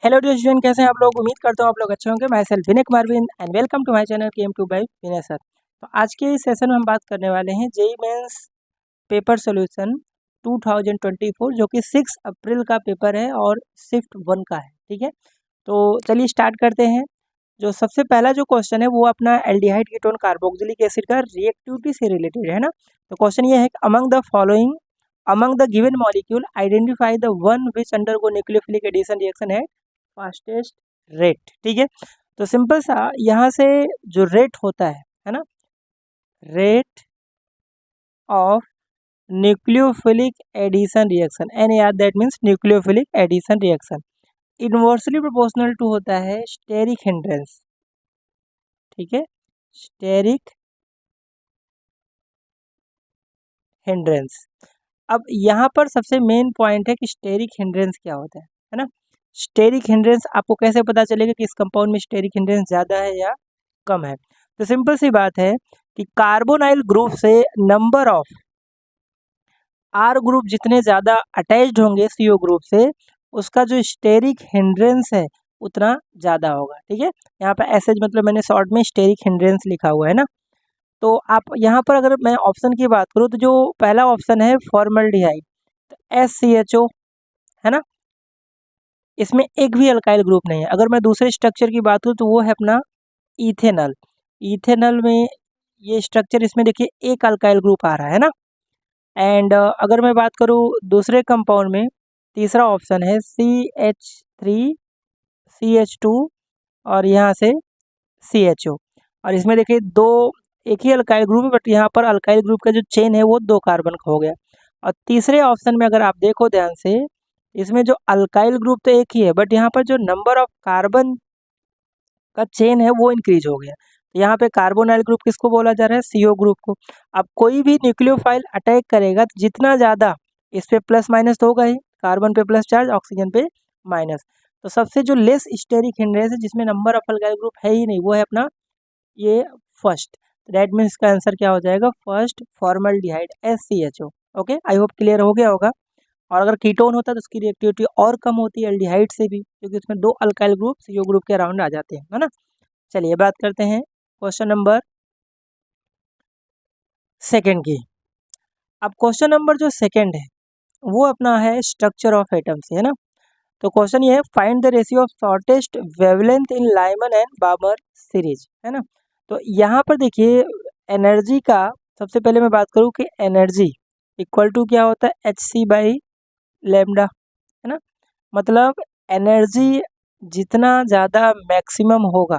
Hello dear student, कैसे हैं आप लोग। उम्मीद करता हूँ आप लोग अच्छे होंगे। माई सेल्फ विनय कुमार विन and welcome to my channel chem to by Vinay sir. तो आज के इस सेशन में हम बात करने वाले हैं जेईई मेंस पेपर सोल्यूशन 2024 जो कि 6 अप्रैल का पेपर है और शिफ्ट 1 का है। ठीक है, तो चलिए स्टार्ट करते हैं। जो सबसे पहला जो क्वेश्चन है वो अपना एल्डिहाइड कीटोन कार्बोक्सिलिक एसिड का रिएक्टिविटी से रिलेटेड है ना। तो क्वेश्चन ये है कि among the following among the given molecule identify the one which undergo nucleophilic addition reaction at fastest rate। ठीक है, तो सिंपल सा यहाँ से जो रेट होता है ना, rate of nucleophilic addition reaction, N R that means nucleophilic addition reaction inversely proportional to होता है स्टेरिक हिंड्रेंस। ठीक है, स्टेरिक हिंड्रेंस। अब यहाँ पर सबसे मेन पॉइंट है कि स्टेरिक हिंड्रेंस क्या होता है ना। स्टेरिक हिंड्रेंस आपको कैसे पता चलेगा कि इस कंपाउंड में स्टेरिक हिंड्रेंस ज़्यादा है या कम है। तो सिंपल सी बात है कि कार्बोनाइल ग्रुप से नंबर ऑफ आर ग्रुप जितने ज़्यादा अटैच्ड होंगे सीओ ग्रुप से, उसका जो स्टेरिक हिंड्रेंस है उतना ज़्यादा होगा। ठीक है, यहाँ पर एसएच मतलब मैंने शॉर्ट में स्टेरिक हिंड्रेंस लिखा हुआ है ना। तो आप यहाँ पर अगर मैं ऑप्शन की बात करूँ तो जो पहला ऑप्शन है फॉर्मल्डिहाइड, तो SCHO है ना, इसमें एक भी अल्काइल ग्रुप नहीं है। अगर मैं दूसरे स्ट्रक्चर की बात करूँ तो वो है अपना इथेनॉल। इथेनॉल में ये स्ट्रक्चर, इसमें देखिए एक अल्काइल ग्रुप आ रहा है ना। एंड अगर मैं बात करूँ दूसरे कंपाउंड में, तीसरा ऑप्शन है CH3CH2 और यहाँ से CHO, और इसमें देखिए दो एक ही अल्काइल ग्रुप है, बट यहाँ पर अल्काइल ग्रुप का जो चेन है वो 2 कार्बन का हो गया। और तीसरे ऑप्शन में अगर आप देखो ध्यान से, इसमें जो अल्काइल ग्रुप तो एक ही है, बट यहाँ पर जो नंबर ऑफ कार्बन का चेन है वो इंक्रीज हो गया। तो यहाँ पे कार्बोनाइल ग्रुप किसको बोला जा रहा है, CO ग्रुप को। अब कोई भी न्यूक्लियोफाइल अटैक करेगा तो जितना ज़्यादा इस पे प्लस माइनस तो होगा ही, कार्बन पे प्लस चार्ज, ऑक्सीजन पे माइनस। तो सबसे जो लेस स्टेरिक हिंड्रेंस है, जिसमें नंबर ऑफ अल्काइल ग्रुप है ही नहीं, वो है अपना ये फर्स्ट। दैट मीन्स इसका आंसर क्या हो जाएगा, first formaldehyde SCHO। Okay, I hope clear हो गया होगा। और अगर कीटोन होता तो उसकी रिएक्टिविटी और कम होती है एल्डिहाइड से भी, क्योंकि उसमें 2 अल्काइल ग्रुप CO ग्रुप के अराउंड आ जाते हैं, है ना। चलिए बात करते हैं क्वेश्चन नंबर सेकंड की। अब क्वेश्चन नंबर जो सेकंड है वो अपना है स्ट्रक्चर ऑफ एटम से, है ना। तो क्वेश्चन ये है, find the ratio of shortest wavelength in Lyman and बामर series, है ना। तो यहाँ पर देखिए एनर्जी का, सबसे पहले मैं बात करूँ कि एनर्जी इक्वल टू क्या होता है, hc/λ, है ना। मतलब एनर्जी जितना ज़्यादा मैक्सिमम होगा,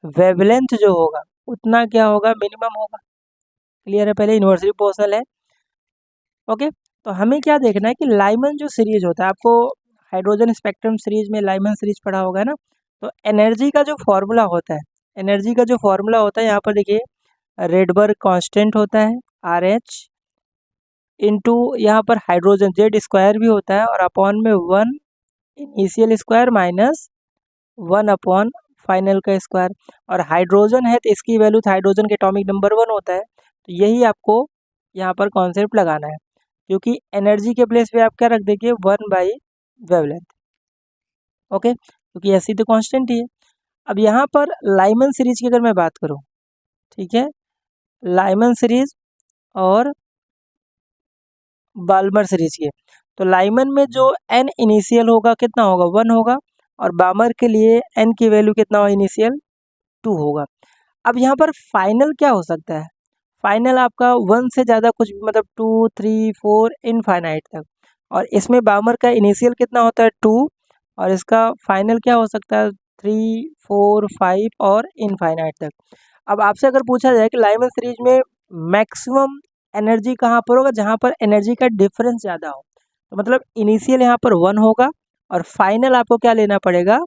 वेवलेंथ जो होगा उतना क्या होगा, मिनिमम होगा। क्लियर है, पहले इन्वर्सली प्रोपोर्शनल है। ओके, तो हमें क्या देखना है कि लाइमन जो सीरीज होता है, आपको हाइड्रोजन स्पेक्ट्रम सीरीज में लाइमन सीरीज पढ़ा होगा है ना। तो एनर्जी का जो फॉर्मूला होता है, एनर्जी का जो फॉर्मूला होता है यहाँ पर देखिए, रेडबर्ग कांस्टेंट होता है RH इंटू यहाँ पर हाइड्रोजन Z² भी होता है, और अपॉन में 1 initial square minus 1 upon final का स्क्वायर। और हाइड्रोजन है तो इसकी वैल्यू, हाइड्रोजन के एटॉमिक नंबर 1 होता है, तो यही आपको यहाँ पर कॉन्सेप्ट लगाना है, क्योंकि एनर्जी के प्लेस पे आप क्या रख देंगे, 1/वेवलेंथ। ओके, क्योंकि ऐसी तो कांस्टेंट ही है। अब यहाँ पर लाइमन सीरीज की अगर मैं बात करूँ, ठीक है, लाइमन सीरीज और बाल्मर सीरीज की, तो लाइमन में जो n इनिशियल होगा कितना होगा, 1 होगा, और बामर के लिए n की वैल्यू कितना होगा, इनिशियल 2 होगा। अब यहाँ पर फाइनल क्या हो सकता है, फाइनल आपका 1 से ज़्यादा कुछ भी, मतलब 2 3 4 इनफाइनाइट तक। और इसमें बामर का इनिशियल कितना होता है, 2, और इसका फाइनल क्या हो सकता है, 3 4 5 और इनफाइनाइट तक। अब आपसे अगर पूछा जाए कि लाइमन सीरीज में मैक्सिमम एनर्जी कहाँ पर होगा, जहाँ पर एनर्जी का डिफरेंस ज़्यादा हो, तो मतलब इनिशियल यहाँ पर 1 होगा और फाइनल आपको क्या लेना पड़ेगा,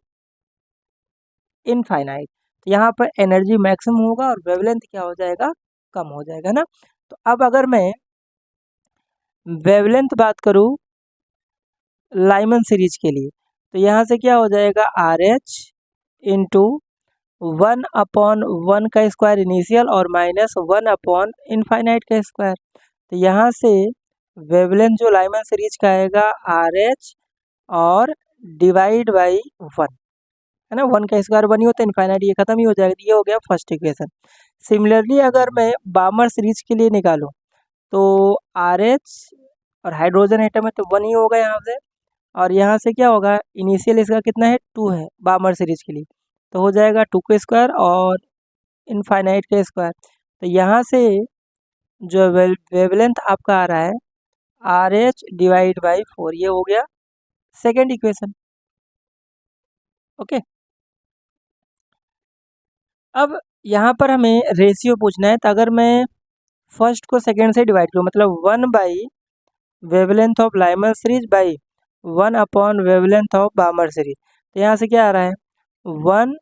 इनफाइनाइट। तो यहाँ पर एनर्जी मैक्सिमम होगा और वेवलेंथ क्या हो जाएगा, कम हो जाएगा ना। तो अब अगर मैं वेवलेंथ बात करूँ लाइमन सीरीज के लिए, तो यहाँ से क्या हो जाएगा, RH इंटू 1 अपॉन 1 का स्क्वायर इनिशियल और माइनस 1 अपॉन इनफाइनाइट का स्क्वायर। तो यहाँ से वेवलेंथ जो लाइमन सीरीज का आएगा RH और डिवाइड बाई 1, है ना, 1 का स्क्वायर 1 ही होता है, इनफाइनाइट ये खत्म ही हो जाएगा, ये हो गया फर्स्ट इक्वेशन। सिमिलरली अगर मैं बामर सीरीज के लिए निकालूं तो RH और हाइड्रोजन एटम है तो 1 ही होगा यहाँ से, और यहाँ से क्या होगा, इनिशियल इसका कितना है 2 है बामर सीरीज के लिए, तो हो जाएगा 2 का स्क्वायर और इनफाइनाइट का स्क्वायर। तो यहाँ से जो वेवलेंथ आपका आ रहा है RH डिवाइड बाई 4, ये हो गया सेकेंड इक्वेशन। ओके, अब यहाँ पर हमें रेशियो पूछना है, तो अगर मैं फर्स्ट को सेकेंड से डिवाइड करूँ, मतलब 1 by wavelength of Lyman series by 1 upon wavelength of बामर series, तो यहाँ से क्या आ रहा है 1,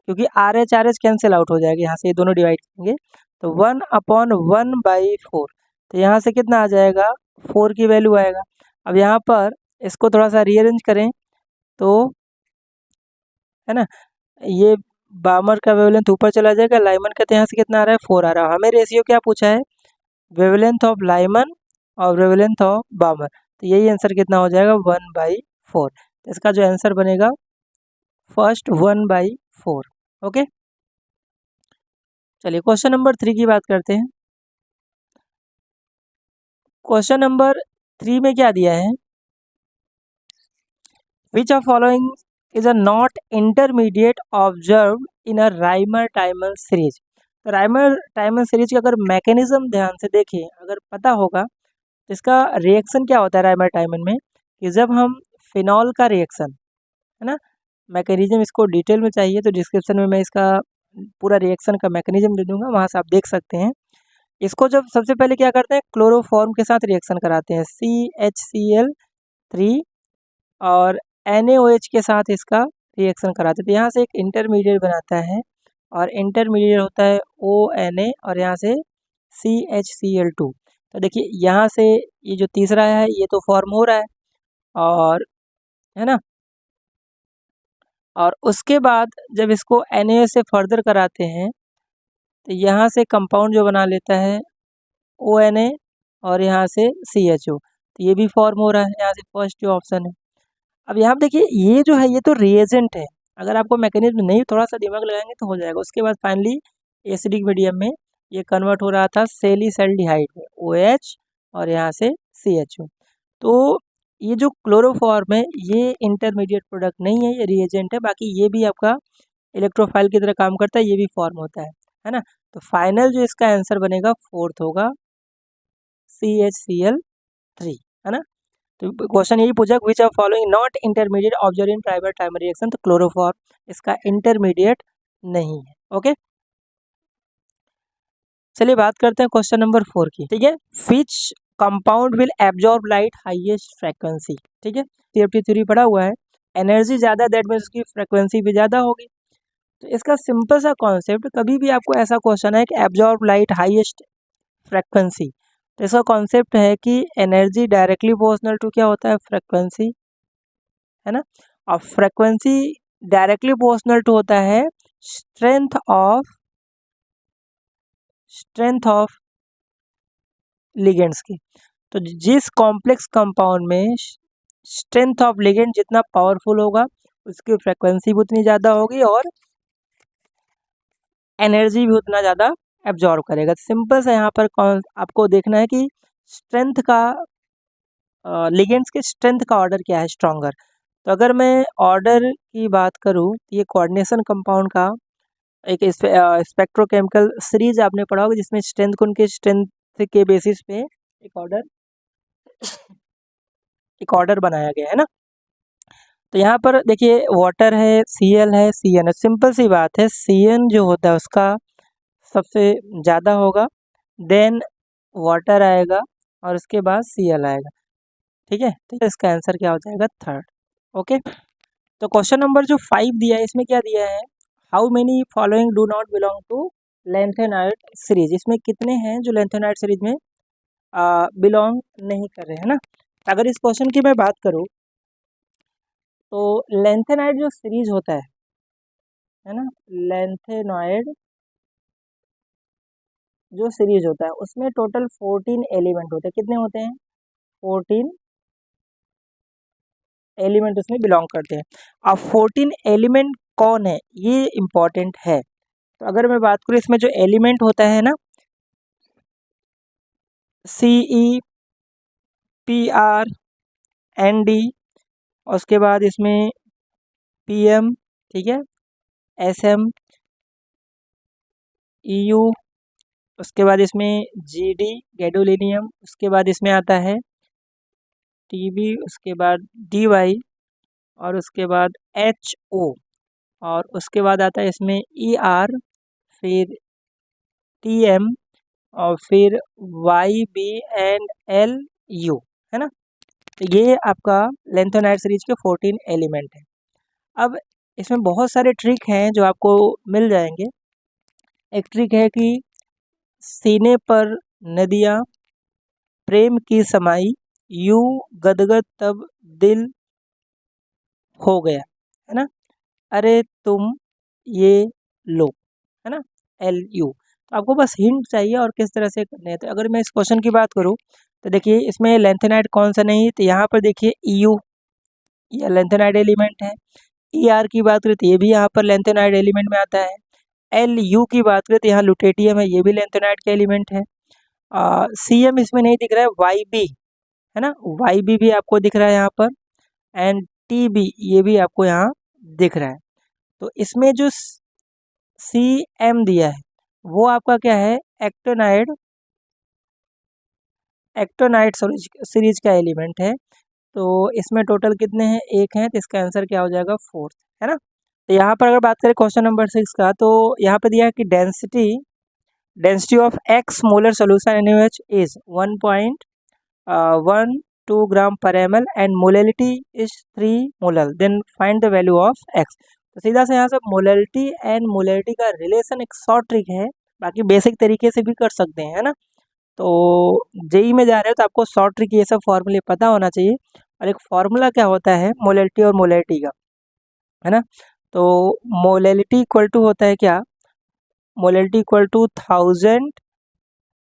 क्योंकि आर एच कैंसिल आउट हो जाएगा, यहाँ से ये दोनों डिवाइड करेंगे तो 1 अपॉन 1/4, तो यहाँ से कितना आ जाएगा 4 की वैल्यू आएगा। अब यहाँ पर इसको थोड़ा सा रीअरेंज करें तो, है ना, ये बामर का वेवलेंथ ऊपर चला जाएगा, लाइमन का तो यहाँ से कितना आ रहा है 4 आ रहा है। हमें रेशियो क्या पूछा है, वेवलेंथ ऑफ लाइमन और वेवलेंथ ऑफ बामर, तो यही आंसर कितना हो जाएगा 1/4। तो इसका जो आंसर बनेगा फर्स्ट 1/4। ओके, चलिए क्वेश्चन नंबर 3 की बात करते हैं। क्वेश्चन नंबर 3 में क्या दिया है, which of following is a not intermediate observe in a Rymer timer series. तो राइमर टाइमर सीरीज का अगर मैकेनिज्म ध्यान से देखें, अगर पता होगा तो इसका रिएक्शन क्या होता है राइमर टाइमर में, कि जब हम फिनॉल का रिएक्शन, है ना, मैकेनिज्म इसको डिटेल में चाहिए तो डिस्क्रिप्शन में मैं इसका पूरा रिएक्शन का मैकेनिज्म दे दूंगा, वहाँ से आप देख सकते हैं। इसको जब सबसे पहले क्या करते हैं, क्लोरोफॉर्म के साथ रिएक्शन कराते हैं, CHCl3 और NaOH के साथ इसका रिएक्शन कराते हैं, तो यहाँ से एक इंटरमीडिएट बनाता है और इंटरमीडिएट होता है ONA और यहाँ से CHCl2। तो देखिए यहाँ से ये जो तीसरा है ये तो फॉर्म हो रहा है, और है ना, और उसके बाद जब इसको NaOH से फर्दर कराते हैं तो यहाँ से कंपाउंड जो बना लेता है ONA और यहाँ से CHO, तो ये भी फॉर्म हो रहा है यहाँ से फर्स्ट जो ऑप्शन है। अब यहाँ पे देखिए ये जो है ये तो रिएजेंट है, अगर आपको मैकेनिज्म नहीं थोड़ा सा दिमाग लगाएंगे तो हो जाएगा। उसके बाद फाइनली एसिडिक मीडियम में ये कन्वर्ट हो रहा था सेलिसल्डिहाइड में, OH और यहाँ से CHO। तो ये जो क्लोरोफॉर्म है ये इंटरमीडिएट प्रोडक्ट नहीं है, ये रिएजेंट है, बाकी ये भी आपका इलेक्ट्रोफाइल की तरह काम करता है, ये भी फॉर्म होता है ना। तो फाइनल जो इसका आंसर बनेगा फोर्थ होगा CHCl3, है ना। तो क्वेश्चन यही पूछा, which of following not intermediate observe in primary timer reaction, तो क्लोरोफॉर्म इसका इंटरमीडिएट नहीं है। ओके, चलिए बात करते हैं क्वेश्चन नंबर 4 की। ठीक है, which compound will absorb light highest frequency. ठीक है, CFT थ्योरी पढ़ा हुआ है, एनर्जी ज़्यादा दैट मीन्स उसकी फ्रीक्वेंसी भी ज़्यादा होगी। तो इसका सिंपल सा कॉन्सेप्ट, कभी भी आपको ऐसा क्वेश्चन है कि एब्जॉर्ब लाइट हाईएस्ट फ्रीक्वेंसी, तो इसका कॉन्सेप्ट है कि एनर्जी डायरेक्टली प्रोपोर्शनल टू क्या होता है फ्रीक्वेंसी, है ना, और फ्रीक्वेंसी डायरेक्टली प्रोपोर्शनल टू होता है स्ट्रेंथ ऑफ लिगेंड्स की। तो जिस कॉम्प्लेक्स कंपाउंड में स्ट्रेंथ ऑफ लिगेंड जितना पावरफुल होगा उसकी फ्रीक्वेंसी भी उतनी ज़्यादा होगी और एनर्जी भी उतना ज़्यादा एब्जॉर्व करेगा। सिंपल सा यहाँ पर आपको देखना है कि स्ट्रेंथ का लिगेंड्स के स्ट्रेंथ का ऑर्डर क्या है स्ट्रॉन्गर। तो अगर मैं ऑर्डर की बात करूँ तो ये कोऑर्डिनेशन कंपाउंड का एक स्पेक्ट्रोकेमिकल सीरीज आपने पढ़ा होगा जिसमें स्ट्रेंथ को उनके स्ट्रेंथ के बेसिस पे एक ऑर्डर बनाया गया है ना। तो यहाँ पर देखिए वाटर है, Cl है, CN है, सिंपल सी बात है, CN जो होता है उसका सबसे ज़्यादा होगा, देन वाटर आएगा और उसके बाद Cl आएगा। ठीक है, तो इसका आंसर क्या हो जाएगा थर्ड। ओके, तो क्वेश्चन नंबर जो 5 दिया है इसमें क्या दिया है, how many following do not belong to lanthanide series, इसमें कितने हैं जो लेंथेनाइड सीरीज में बिलोंग नहीं कर रहे हैं ना। अगर इस क्वेश्चन की मैं बात करूँ तो लेंथेनाइड जो सीरीज होता है ना, लेंथेनाइड जो सीरीज होता है उसमें टोटल 14 एलिमेंट होते हैं, कितने होते हैं 14 एलिमेंट उसमें बिलोंग करते हैं। अब 14 एलिमेंट कौन है ये इम्पॉर्टेंट है। तो अगर मैं बात करूँ इसमें जो एलिमेंट होता है ना, CEPRND, उसके बाद इसमें PM, ठीक है, SMEU, उसके बाद इसमें GD गैडोलिनियम, उसके बाद इसमें आता है TB, उसके बाद DY, और उसके बाद HO, और उसके बाद आता है इसमें ER, फिर TM, और फिर YBNLU, है ना। तो ये आपका लेंथोनाइड सीरीज के 14 एलिमेंट हैं। अब इसमें बहुत सारे ट्रिक हैं जो आपको मिल जाएंगे। एक ट्रिक है कि सीने पर नदियाँ प्रेम की समाई, यूं गदगद तब दिल हो गया, है ना। अरे तुम ये लो, है ना, LU। तो आपको बस हिंट चाहिए और किस तरह से करने हैं। तो अगर मैं इस क्वेश्चन की बात करूँ तो देखिए इसमें लेंथेनाइड कौन सा नहीं है, तो यहाँ पर देखिए EU, ये लेंथेनाइड एलिमेंट है। ER की बात करें तो ये भी यहाँ पर लेंथेनाइड एलिमेंट में आता है। LU की बात करें तो यहाँ लुटेटियम है, ये भी लेंथेनाइड का एलिमेंट है। CM इसमें नहीं दिख रहा है, YB, है ना, YB भी आपको दिख रहा है यहाँ पर, एंड TB ये भी आपको यहाँ दिख रहा है। तो इसमें जो CM दिया है वो आपका क्या है, एक्टोनाइड, एक्टोनाइड सीरीज का एलिमेंट है। तो इसमें टोटल कितने हैं, एक हैं, तो इसका आंसर क्या हो जाएगा, फोर्थ, है ना। तो यहाँ पर अगर बात करें क्वेश्चन नंबर 6 का, तो यहाँ पर दिया है कि density density of X molar solution NaOH is 1.12 gram per ml and molality is 3 molar, then find the value of X. तो सीधा से यहाँ से मोलैलिटी एंड मोलैलिटी का रिलेशन एक शॉर्ट ट्रिक है, बाकी बेसिक तरीके से भी कर सकते हैं, है ना। तो जेई में जा रहे हो तो आपको शॉर्ट ट्रिक ये सब फॉर्मूले पता होना चाहिए। और एक फार्मूला क्या होता है मोलैलिटी और मोलैलिटी का, है ना। तो मोलैलिटी इक्वल टू होता है क्या, मोलैलिटी इक्वल टू 1000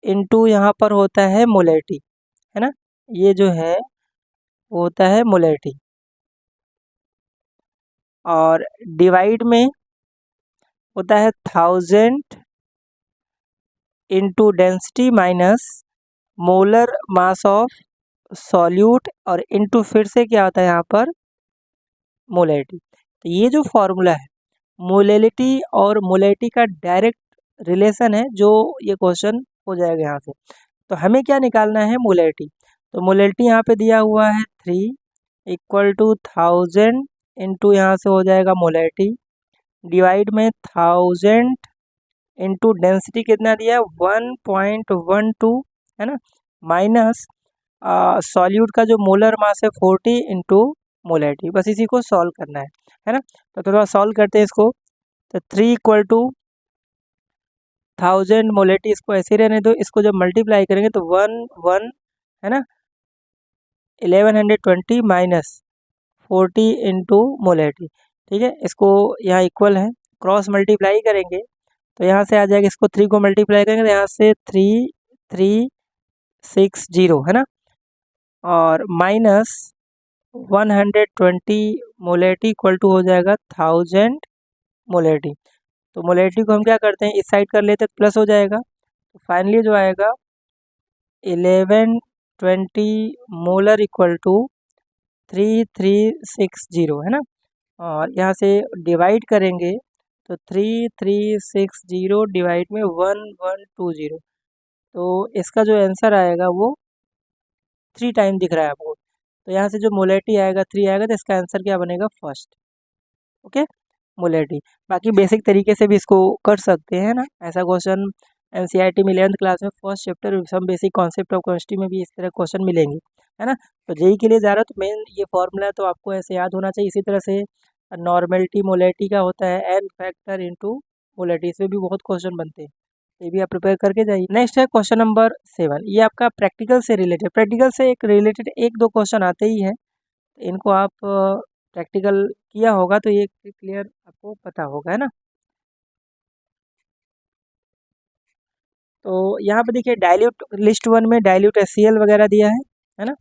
इंटू यहाँ पर होता है मोलैलिटी, है ना, ये जो है वो होता है मोलैलिटी, और डिवाइड में होता है 1000 into density minus molar mass of solute, और इंटू फिर से क्या होता है यहाँ पर मोलैलिटी। तो ये जो फॉर्मूला है मोलैलिटी और मोलैलिटी का डायरेक्ट रिलेशन है, जो ये क्वेश्चन हो जाएगा यहाँ से। तो हमें क्या निकालना है, मोलैलिटी। तो मोलैलिटी यहाँ पे दिया हुआ है 3 इक्वल टू 1000 इंटू यहाँ से हो जाएगा मोलैलिटी, डिवाइड में 1000 इंटू डेंसिटी कितना दिया है 1.12, है ना, माइनस सॉल्यूट का जो मोलर मास है 40 इंटू मोलैरिटी। बस इसी को सॉल्व करना है ना। तो थोड़ा सॉल्व करते हैं इसको। तो 3 इक्वल टू 1000 मोलैरिटी, इसको ऐसे रहने दो, इसको जब मल्टीप्लाई करेंगे तो 1 है ना, 1120 माइनस 40 इंटू मोलैरिटी, ठीक है। इसको यहाँ इक्वल है, क्रॉस मल्टीप्लाई करेंगे तो यहाँ से आ जाएगा, इसको 3 को मल्टीप्लाई करेंगे तो यहाँ से 3360, है ना, और माइनस 120 मोलैरिटी इक्वल टू हो जाएगा 1000 मोलैरिटी। तो मोलैरिटी को हम क्या करते हैं, इस साइड कर लेते हैं, प्लस हो जाएगा। तो फाइनली जो आएगा 1120 मोलर इक्वल टू 3360, है ना, और यहाँ से डिवाइड करेंगे तो 3360 डिवाइड में 1120, तो इसका जो आंसर आएगा वो 3 टाइम दिख रहा है आपको। तो यहाँ से जो मोलैरिटी आएगा 3 आएगा, तो इसका आंसर क्या बनेगा, फर्स्ट। Okay, molarity. बाकी बेसिक तरीके से भी इसको कर सकते हैं ना, ऐसा क्वेश्चन NCERT में 11th क्लास में first chapter some basic concept of chemistry में भी इस तरह क्वेश्चन मिलेंगे, है ना। तो जेई के लिए जा रहा है तो मेन ये फॉर्मूला तो आपको ऐसे याद होना चाहिए। इसी तरह से नॉर्मेलिटी मोलैरिटी का होता है एन फैक्टर इंटू मोलैरिटी, इसमें भी बहुत क्वेश्चन बनते हैं, ये भी आप प्रिपेयर करके जाइए। नेक्स्ट है क्वेश्चन नंबर 7, ये आपका प्रैक्टिकल से रिलेटेड, प्रैक्टिकल से एक रिलेटेड एक दो क्वेश्चन आते ही हैं, इनको आप प्रैक्टिकल किया होगा तो ये क्लियर आपको पता होगा, है ना। तो यहाँ पे देखिए डाइल्यूट लिस्ट 1 में डाइल्यूट HCl वगैरह दिया है ना।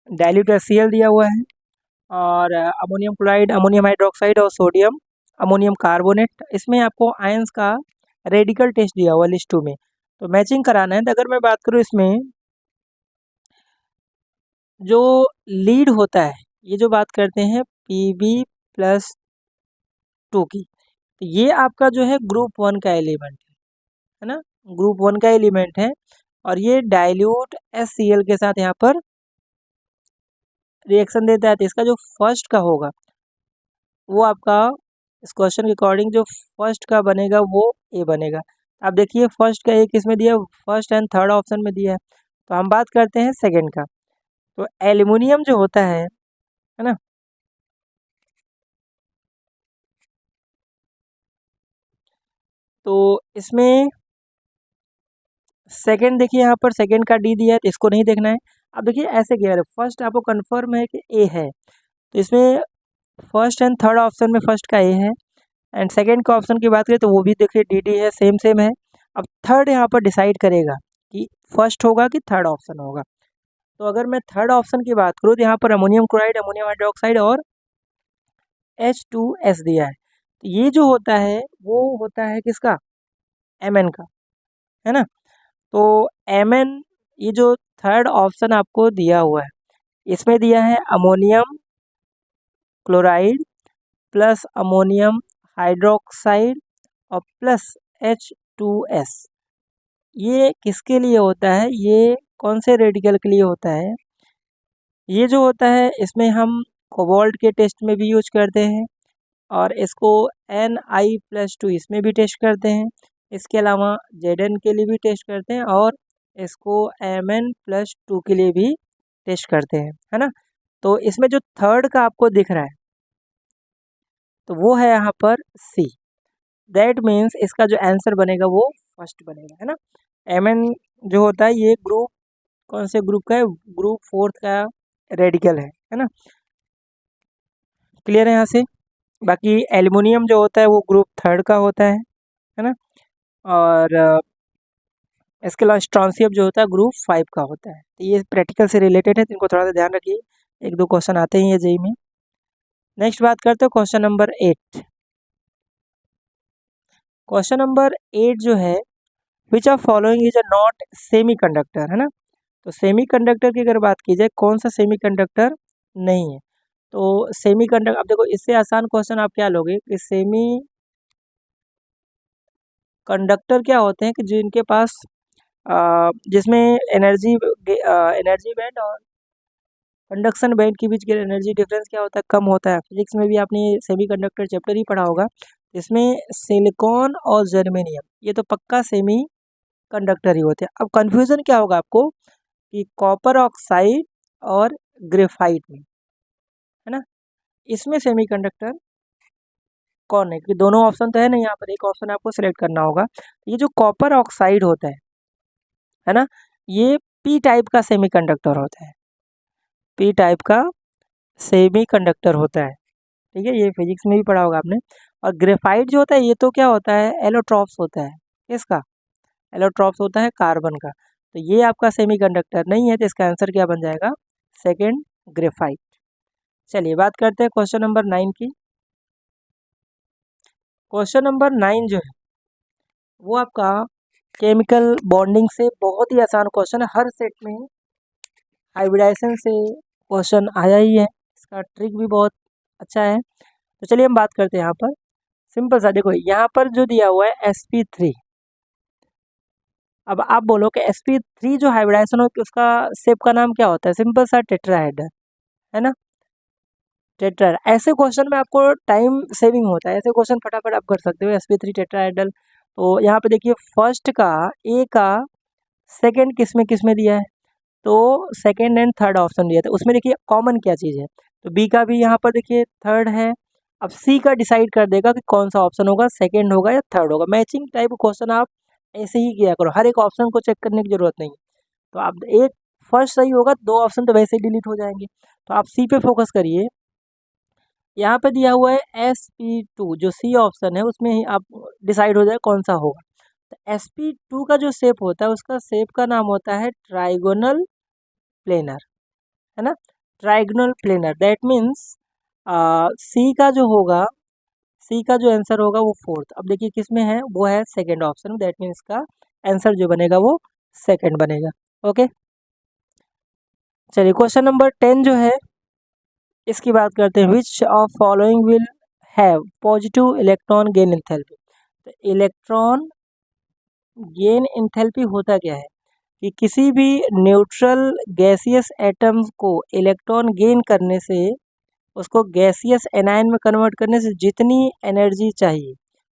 डाइल्यूट HCl दिया हुआ है, और अमोनियम क्लोराइड, अमोनियम हाइड्रोक्साइड और सोडियम अमोनियम कार्बोनेट। इसमें आपको आयंस का रेडिकल टेस्ट दिया हुआ लिस्ट 2 में, तो मैचिंग कराना है। तो अगर मैं बात करूँ इसमें जो लीड होता है, ये जो बात करते हैं Pb+2 की, तो ये आपका जो है ग्रुप 1 का एलिमेंट है ना, ग्रुप 1 का एलिमेंट है, और ये डाइल्यूट HCl के साथ यहाँ पर रिएक्शन देता है। तो इसका जो फर्स्ट का होगा वो आपका इस क्वेश्चन के अकॉर्डिंग जो फर्स्ट का बनेगा वो ए बनेगा। आप देखिए फर्स्ट का ए किस में दिया है, फर्स्ट एंड थर्ड ऑप्शन में दिया है। तो हम बात करते हैं सेकंड का। तो एल्युमिनियम जो होता है ना, तो इसमें सेकंड देखिए, यहाँ पर सेकंड का डी दिया है तो इसको नहीं देखना है। अब देखिए ऐसे क्या है, फर्स्ट आपको कंफर्म है कि ए है, तो इसमें फर्स्ट एंड थर्ड ऑप्शन में फर्स्ट का ए है, एंड सेकंड का ऑप्शन की बात करें तो वो भी देखिए डी डी है, सेम सेम है। अब थर्ड यहाँ पर डिसाइड करेगा कि फर्स्ट होगा कि थर्ड ऑप्शन होगा। तो अगर मैं थर्ड ऑप्शन की बात करूँ तो यहाँ पर अमोनियम क्लोराइड, अमोनियम हाइड्रोक्साइड और H2S दिया है। तो ये जो होता है वो होता है किसका, Mn का, है ना। तो Mn, ये जो थर्ड ऑप्शन आपको दिया हुआ है, इसमें दिया है ammonium chloride plus ammonium hydroxide और प्लस H2S। ये किसके लिए होता है, ये कौन से रेडिकल के लिए होता है, ये जो होता है इसमें हम कोबाल्ट के टेस्ट में भी यूज करते हैं, और इसको Ni+2 इसमें भी टेस्ट करते हैं। इसके अलावा Zn के लिए भी टेस्ट करते हैं, और इसको Mn+2 के लिए भी टेस्ट करते हैं, है ना। तो इसमें जो थर्ड का आपको दिख रहा है तो वो है यहाँ पर सी। दैट मीन्स इसका जो आंसर बनेगा वो फर्स्ट बनेगा, है ना। Mn जो होता है ये ग्रुप कौन से ग्रुप का है, ग्रुप 4 का रेडिकल है ना। क्लियर है यहाँ से। बाकी एल्युमिनियम जो होता है वो ग्रुप 3 का होता है ना। और इसके अलावा स्ट्रॉन्शियम जो होता है ग्रुप 5 का होता है। तो ये प्रैक्टिकल से रिलेटेड है, तो इनको थोड़ा सा ध्यान रखिए, एक दो क्वेश्चन आते ही है जेई में। नेक्स्ट बात करते हैं क्वेश्चन नंबर 8। क्वेश्चन नंबर 8 जो है, which of following is a not semi conductor, है ना। तो सेमी कंडक्टर की अगर बात की जाए, कौन सा सेमी कंडक्टर नहीं है। तो सेमी कंडक्टर, अब देखो इससे आसान क्वेश्चन आप क्या लोगे कि सेमी कंडक्टर क्या होते हैं कि जिनके पास जिसमें एनर्जी बैंड और कंडक्शन बैंड के बीच के एनर्जी डिफरेंस क्या होता है, कम होता है। फिजिक्स में भी आपने सेमी कंडक्टर चैप्टर ही पढ़ा होगा। इसमें सिलिकॉन और जर्मेनियम ये तो पक्का सेमी कंडक्टर ही होते हैं। अब कंफ्यूजन क्या होगा आपको कि कॉपर ऑक्साइड और ग्रेफाइट में, है ना, इसमें सेमी कंडक्टर कौन है, कि दोनों ऑप्शन तो है नहीं, यहाँ पर एक ऑप्शन आपको सिलेक्ट करना होगा। ये जो कॉपर ऑक्साइड होता है ना, ये पी टाइप का सेमी कंडक्टर होता है, पी टाइप का सेमी कंडक्टर होता है, ठीक है, ये फिजिक्स में भी पढ़ा होगा आपने। और ग्रेफाइट जो होता है ये तो क्या होता है, एलोट्रॉप्स होता है, किसका, एलोट्रॉप्स होता है कार्बन का। तो ये आपका सेमी कंडक्टर नहीं है, तो इसका आंसर क्या बन जाएगा, सेकेंड, ग्रेफाइट। चलिए बात करते हैं क्वेश्चन नंबर 9 की। क्वेश्चन नंबर 9 जो है वो आपका केमिकल बॉन्डिंग से बहुत ही आसान क्वेश्चन है, हर सेट में हाइब्रिडाइजेशन से क्वेश्चन आया ही है, इसका ट्रिक भी बहुत अच्छा है। तो चलिए हम बात करते हैं यहाँ पर। सिंपल सा देखो, यहाँ पर जो दिया हुआ है sp3। अब आप बोलो कि sp3 जो हाइब्रिडाइजेशन हो उसका शेप का नाम क्या होता है, सिंपल सा टेट्राहेड्रल, है ना, टेट्रा। ऐसे क्वेश्चन में आपको टाइम सेविंग होता है, ऐसे क्वेश्चन फटाफट आप कर सकते हो। sp3 टेट्राहेड्रल, तो यहाँ पे देखिए फर्स्ट का ए का सेकेंड किस में दिया है, तो सेकेंड एंड थर्ड ऑप्शन दिया था, उसमें देखिए कॉमन क्या चीज़ है, तो बी का भी यहाँ पर देखिए थर्ड है। अब सी का डिसाइड कर देगा कि कौन सा ऑप्शन होगा, सेकेंड होगा या थर्ड होगा। मैचिंग टाइप क्वेश्चन आप ऐसे ही किया करो, हर एक ऑप्शन को चेक करने की जरूरत नहीं है। तो आप एक फर्स्ट सही होगा, दो ऑप्शन तो वैसे ही डिलीट हो जाएंगे, तो आप सी पे फोकस करिए। यहाँ पे दिया हुआ है sp2, जो सी ऑप्शन है उसमें ही आप डिसाइड हो जाए कौन सा होगा। तो sp2 का जो शेप होता है उसका शेप का नाम होता है ट्राइगोनल प्लेनर, है ना। ट्राइगोनल प्लेनर, दैट मीन्स सी का जो होगा, सी का जो आंसर होगा वो फोर्थ। अब देखिए किस में है, वो है सेकंड ऑप्शन, दैट मीन्स का आंसर जो बनेगा वो सेकंड बनेगा। ओके, चलिए क्वेश्चन नंबर 10 जो है इसकी बात करते हैं। Which of following will have positive electron gain enthalpy. तो इलेक्ट्रॉन गेन एंथैल्पी होता क्या है कि किसी भी न्यूट्रल गैसियस एटम्स को इलेक्ट्रॉन गेन करने से, उसको गैसियस एनायन में कन्वर्ट करने से जितनी एनर्जी चाहिए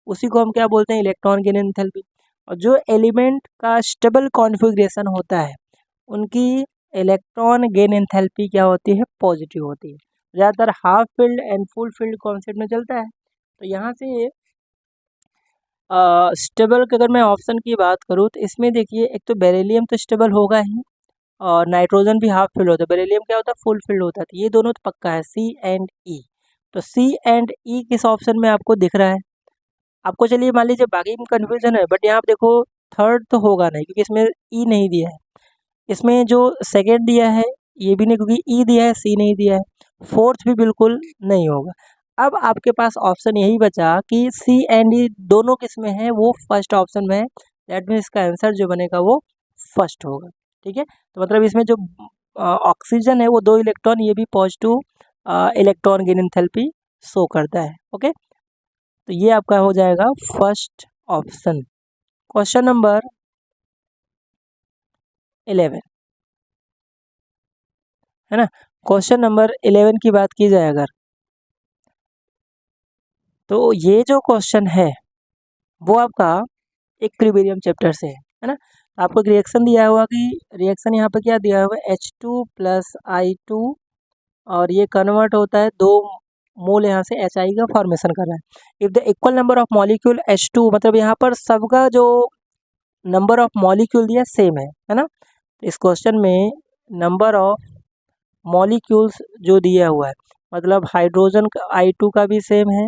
उसी को हम क्या बोलते हैं, इलेक्ट्रॉन गेन एंथैल्पी। और जो एलिमेंट का स्टेबल कॉन्फ़िगरेशन होता है उनकी इलेक्ट्रॉन गेन एंथैल्पी क्या होती है, पॉजिटिव होती है। ज़्यादातर half field and full field concept में चलता है। तो यहाँ से स्टेबल की अगर मैं ऑप्शन की बात करूँ तो इसमें देखिए, एक तो बेरिलियम तो स्टेबल होगा ही, और नाइट्रोजन भी हाफ फील्ड होता है, बेरिलियम क्या होता है, फुल फील्ड होता है। तो ये दोनों तो पक्का है, सी एंड ई। तो सी एंड ई किस ऑप्शन में आपको दिख रहा है आपको? चलिए मान लीजिए बाकी में कन्फ्यूजन है, बट यहाँ पे देखो थर्ड तो होगा नहीं क्योंकि इसमें ई नहीं दिया है। इसमें जो सेकेंड दिया है ये भी नहीं क्योंकि ई दिया है, सी नहीं दिया है। फोर्थ भी बिल्कुल नहीं होगा। अब आपके पास ऑप्शन यही बचा कि सी एंड ई दोनों किस में है, वो फर्स्ट ऑप्शन में है। दैट मीन्स इसका आंसर जो बनेगा वो फर्स्ट होगा। ठीक है, तो मतलब इसमें जो ऑक्सीजन है वो 2 इलेक्ट्रॉन, ये भी positive electron gain enthalpy show करता है। ओके, तो ये आपका हो जाएगा फर्स्ट ऑप्शन। क्वेश्चन नंबर 11 है ना। क्वेश्चन नंबर 11 की बात की जाए अगर, तो ये जो क्वेश्चन है वो आपका इक्विलिब्रियम चैप्टर से है ना। तो आपको एक रिएक्शन दिया हुआ कि रिएक्शन यहाँ पे क्या दिया हुआ है, H2 प्लस I2, और ये कन्वर्ट होता है 2 मोल यहाँ से HI का फॉर्मेशन कर रहा है। If the equal number of molecule H2, मतलब यहाँ पर सबका जो नंबर ऑफ मॉलिक्यूल दिया सेम है ना। तो इस क्वेश्चन में नंबर ऑफ मॉलिक्यूल्स जो दिया हुआ है, मतलब हाइड्रोजन का I2 का भी सेम है,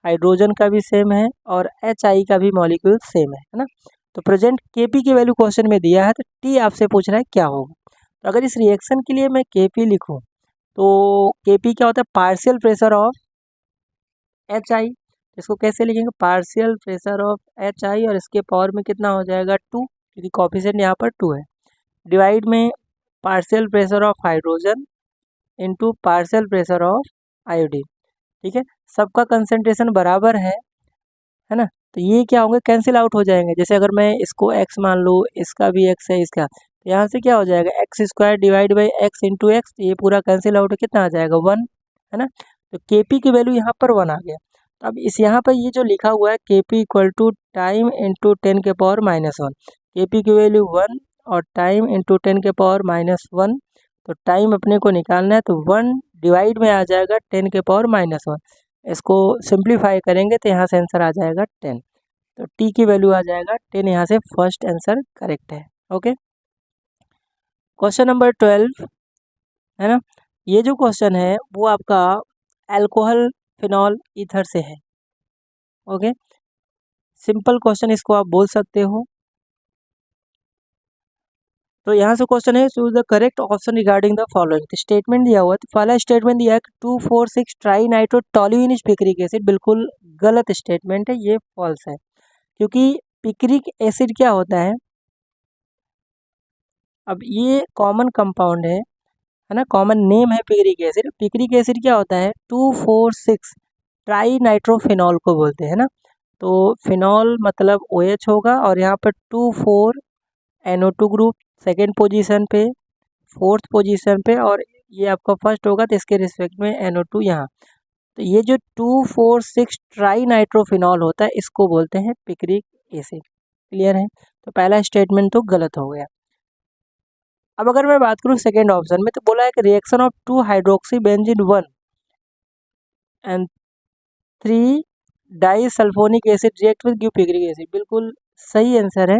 हाइड्रोजन का भी सेम है, और HI का भी मॉलिक्यूल सेम है ना। तो प्रेजेंट Kp की वैल्यू क्वेश्चन में दिया है, तो T आपसे पूछ रहा है क्या होगा। तो अगर इस रिएक्शन के लिए मैं Kp लिखूं तो Kp क्या होता है, पार्शियल प्रेशर ऑफ HI। इसको कैसे लिखेंगे, पार्शियल प्रेशर ऑफ HI, और इसके पावर में कितना हो जाएगा 2, क्योंकि कॉफिशिएंट यहाँ पर 2 है, डिवाइड में partial pressure of hydrogen into partial pressure of iodine. ठीक है, सबका कंसंट्रेशन बराबर है ना। तो ये क्या होंगे, कैंसिल आउट हो जाएंगे। जैसे अगर मैं इसको x मान लूँ, इसका भी x है, इसका, तो यहाँ से क्या हो जाएगा, x square divide by x into x, ये पूरा कैंसिल आउट कितना आ जाएगा 1 है ना। तो Kp की वैल्यू यहाँ पर 1 आ गया। तो अब इस यहाँ पर ये जो लिखा हुआ है Kp equal to time into 10 के पावर -1, Kp की वैल्यू 1 और टाइम इंटू 10 के पावर -1। तो टाइम अपने को निकालना है, तो 1 डिवाइड में आ जाएगा 10 के पावर -1। इसको सिंप्लीफाई करेंगे तो यहाँ से आंसर आ जाएगा 10। तो टी की वैल्यू आ जाएगा 10, यहाँ से फर्स्ट आंसर करेक्ट है। ओके, क्वेश्चन नंबर 12 है ना। ये जो क्वेश्चन है वो आपका अल्कोहल फिनॉल ईथर से है। ओके, सिंपल क्वेश्चन इसको आप बोल सकते हो। तो यहाँ से क्वेश्चन है, choose the correct option regarding the following. तो स्टेटमेंट दिया हुआ है, तो पहला स्टेटमेंट दिया है कि 2,4,6 tri nitro toluene picric acid, बिल्कुल गलत स्टेटमेंट है, ये फॉल्स है। क्योंकि पिक्रिक एसिड क्या होता है, अब ये कॉमन कंपाउंड है ना, कॉमन नेम है पिक्रिक एसिड। पिक्रिक एसिड क्या होता है, 2,4,6 ट्राई नाइट्रोफिनॉल को बोलते हैं ना। तो फिनॉल मतलब OH होगा, और यहाँ पर 2,4 NO2 ग्रुप सेकेंड पोजीशन पे, फोर्थ पोजीशन पे, और ये आपका फर्स्ट होगा तो इसके रिस्पेक्ट में NO2 यहाँ। तो ये जो 2,4,6 ट्राई नाइट्रोफिनॉल होता है इसको बोलते हैं पिक्रिक एसिड। क्लियर है, तो पहला स्टेटमेंट तो गलत हो गया। अब अगर मैं बात करूँ सेकेंड ऑप्शन में, तो बोला है कि reaction of 2 hydroxy benzene 1 and 3 di sulphonic acid react with give picric acid, बिल्कुल सही आंसर है।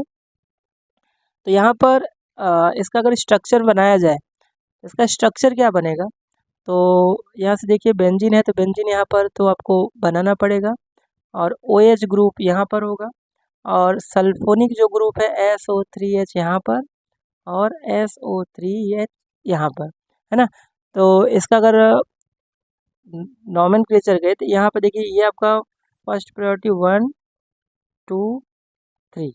तो यहाँ पर इसका अगर स्ट्रक्चर बनाया जाए, इसका स्ट्रक्चर क्या बनेगा, तो यहाँ से देखिए बेंजीन है, तो बेंजीन यहाँ पर तो आपको बनाना पड़ेगा, और OH ग्रुप यहाँ पर होगा, और सल्फोनिक जो ग्रुप है SO3H यहाँ पर, और SO3H यहाँ पर, है ना। तो इसका अगर नॉमेनक्लेचर गए तो यहाँ पे देखिए ये आपका फर्स्ट प्रायोरिटी 1 2 3,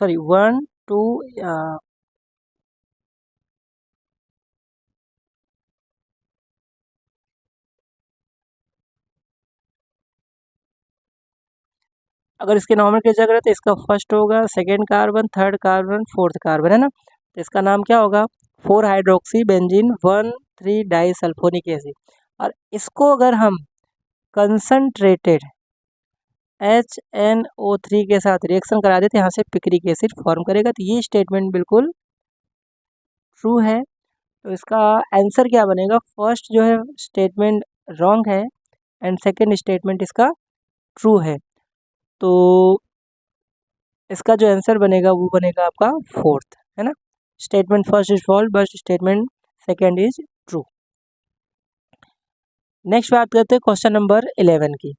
सॉरी 1 2, अगर इसके नॉमेनक्लेचर करें तो इसका फर्स्ट होगा second carbon, third carbon, fourth carbon, है ना। तो इसका नाम क्या होगा, 4 hydroxy benzene 1 3 di sulphonic acid. और इसको अगर हम कंसनट्रेटेड HNO3 के साथ रिएक्शन करा देते, यहाँ से पिक्रिक एसिड फॉर्म करेगा। तो ये स्टेटमेंट बिल्कुल ट्रू है। तो इसका आंसर क्या बनेगा, फर्स्ट जो है स्टेटमेंट रॉन्ग है एंड सेकंड स्टेटमेंट इसका ट्रू है। तो इसका जो आंसर बनेगा वो बनेगा आपका फोर्थ, है ना। Statement first is false but statement second is true. Next बात करते हैं क्वेश्चन नंबर 11 की।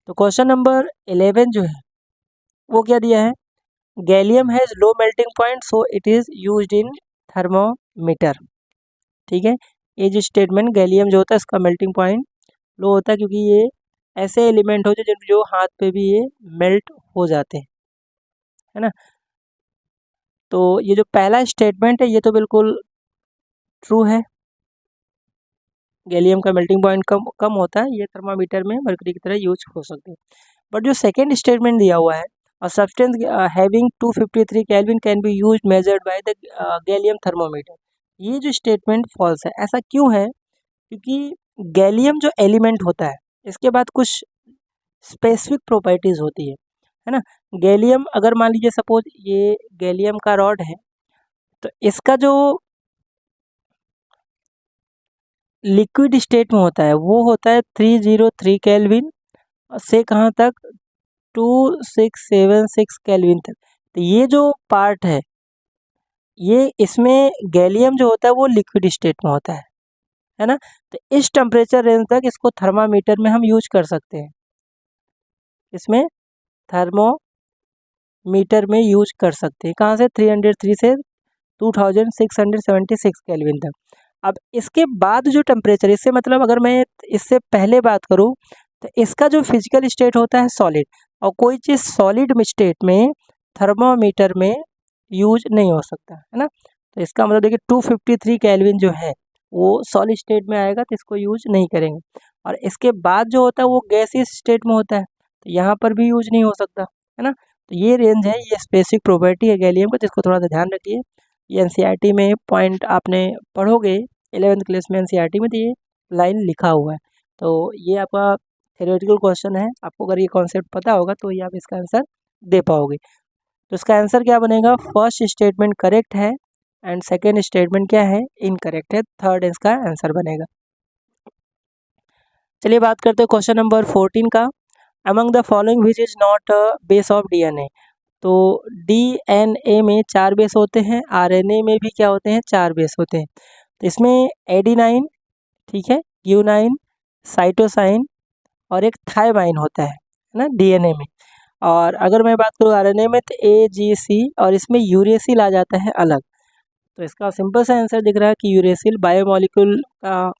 तो क्वेश्चन नंबर 11 जो है वो क्या दिया है, gallium has low melting point so it is used in thermometer. ठीक है, ये जो स्टेटमेंट, गैलियम जो होता है इसका मेल्टिंग पॉइंट लो होता है क्योंकि ये ऐसे एलिमेंट होते हैं जो हाथ पे भी ये मेल्ट हो जाते हैं, है ना। तो ये जो पहला स्टेटमेंट है ये तो बिल्कुल ट्रू है, गैलियम का मेल्टिंग पॉइंट कम कम होता है, ये थर्मामीटर में मरकरी की तरह यूज हो सकते हैं। बट जो सेकेंड स्टेटमेंट दिया हुआ है, a substance having 253 kelvin can be used measured by the gallium thermometer, ये जो स्टेटमेंट फॉल्स है। ऐसा क्यों है, क्योंकि गैलियम जो एलिमेंट होता है इसके बाद कुछ स्पेसिफिक प्रॉपर्टीज होती है ना। गैलियम अगर मान लीजिए सपोज ये गैलियम का रॉड है, तो इसका जो लिक्विड स्टेट में होता है वो होता है 303 केल्विन से कहाँ तक, 2676 केल्विन तक। तो ये जो पार्ट ये इसमें गैलियम जो होता है वो लिक्विड स्टेट में होता है ना। तो इस टेम्परेचर रेंज तक इसको थर्मामीटर में हम यूज कर सकते हैं, इसमें थर्मोमीटर में यूज कर सकते हैं। कहाँ से, 303 से 2676 केल्विन तक। अब इसके बाद जो टेम्परेचर, इससे मतलब अगर मैं इससे पहले बात करूँ तो इसका जो फिजिकल स्टेट होता है सॉलिड, और कोई चीज़ सॉलिड स्टेट में थर्मामीटर में यूज नहीं हो सकता, है ना। तो इसका मतलब देखिए 253 केल्विन जो है वो सॉलिड स्टेट में आएगा तो इसको यूज नहीं करेंगे। और इसके बाद जो होता है वो गैसियस स्टेट में होता है, तो यहाँ पर भी यूज नहीं हो सकता, है ना। तो ये रेंज है, ये स्पेसिफिक प्रॉपर्टी है गैलियम का, जिसको थोड़ा सा ध्यान रखिए। ये एनसीईआरटी में पॉइंट आपने पढ़ोगे 11th क्लास में एनसीईआरटी में, तो ये लाइन लिखा हुआ है। तो ये आपका थ्योरेटिकल क्वेश्चन है, आपको अगर ये कॉन्सेप्ट पता होगा तो ये आप इसका आंसर दे पाओगे। तो इसका आंसर क्या बनेगा, फर्स्ट स्टेटमेंट करेक्ट है एंड सेकेंड स्टेटमेंट क्या है, इनकरेक्ट है, थर्ड इसका आंसर बनेगा। चलिए बात करते हैं क्वेश्चन नंबर 14 का। Among the following which is not base of DNA. तो डीएनए में 4 बेस होते हैं, आरएनए में भी क्या होते हैं, 4 बेस होते हैं। तो इसमें एडिनाइन, ठीक है, यूनाइन, साइटोसाइन और एक थायमाइन होता है ना डीएनए में। और अगर मैं बात करूँ आरएनए में तो एजीसी, और इसमें यूरेसिल आ जाता है अलग। तो इसका सिंपल सा आंसर दिख रहा है कि यूरेसिल बायोमोलिक्यूल का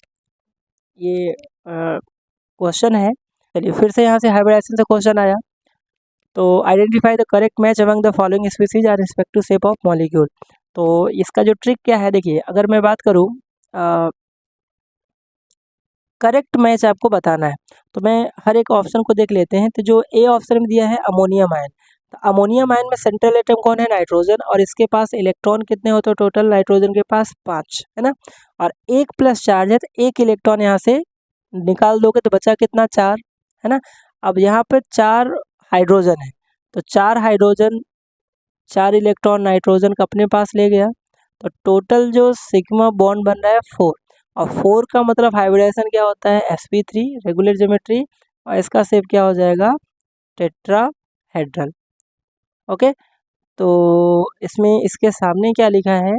ये क्वेश्चन है। चलिए फिर से यहाँ से हाइब्रिडाइजेशन से क्वेश्चन आया। तो identify the correct match among the following species are respect to shape of molecule. तो इसका जो ट्रिक क्या है, देखिए अगर मैं बात करूँ करेक्ट मैच आपको बताना है, तो मैं हर एक ऑप्शन को देख लेते हैं। तो जो ए ऑप्शन में दिया है अमोनियम आयन, तो अमोनियम आयन में सेंट्रल एटम कौन है, नाइट्रोजन, और इसके पास इलेक्ट्रॉन कितने होते हैं टोटल, नाइट्रोजन के पास 5, है ना। और एक प्लस चार्ज है तो एक इलेक्ट्रॉन यहाँ से निकाल दोगे तो बचा कितना, 4, है ना। अब यहाँ पे 4 हाइड्रोजन है, तो 4 हाइड्रोजन 4 इलेक्ट्रॉन नाइट्रोजन का अपने पास ले गया, तो टोटल जो सिग्मा बॉन्ड बन रहा है 4। और 4 का मतलब हाइब्रिडाइजेशन क्या होता है, sp3 रेगुलर ज्योमेट्री, और इसका शेप क्या हो जाएगा, टेट्राहेड्रल। ओके, तो इसमें इसके सामने क्या लिखा है,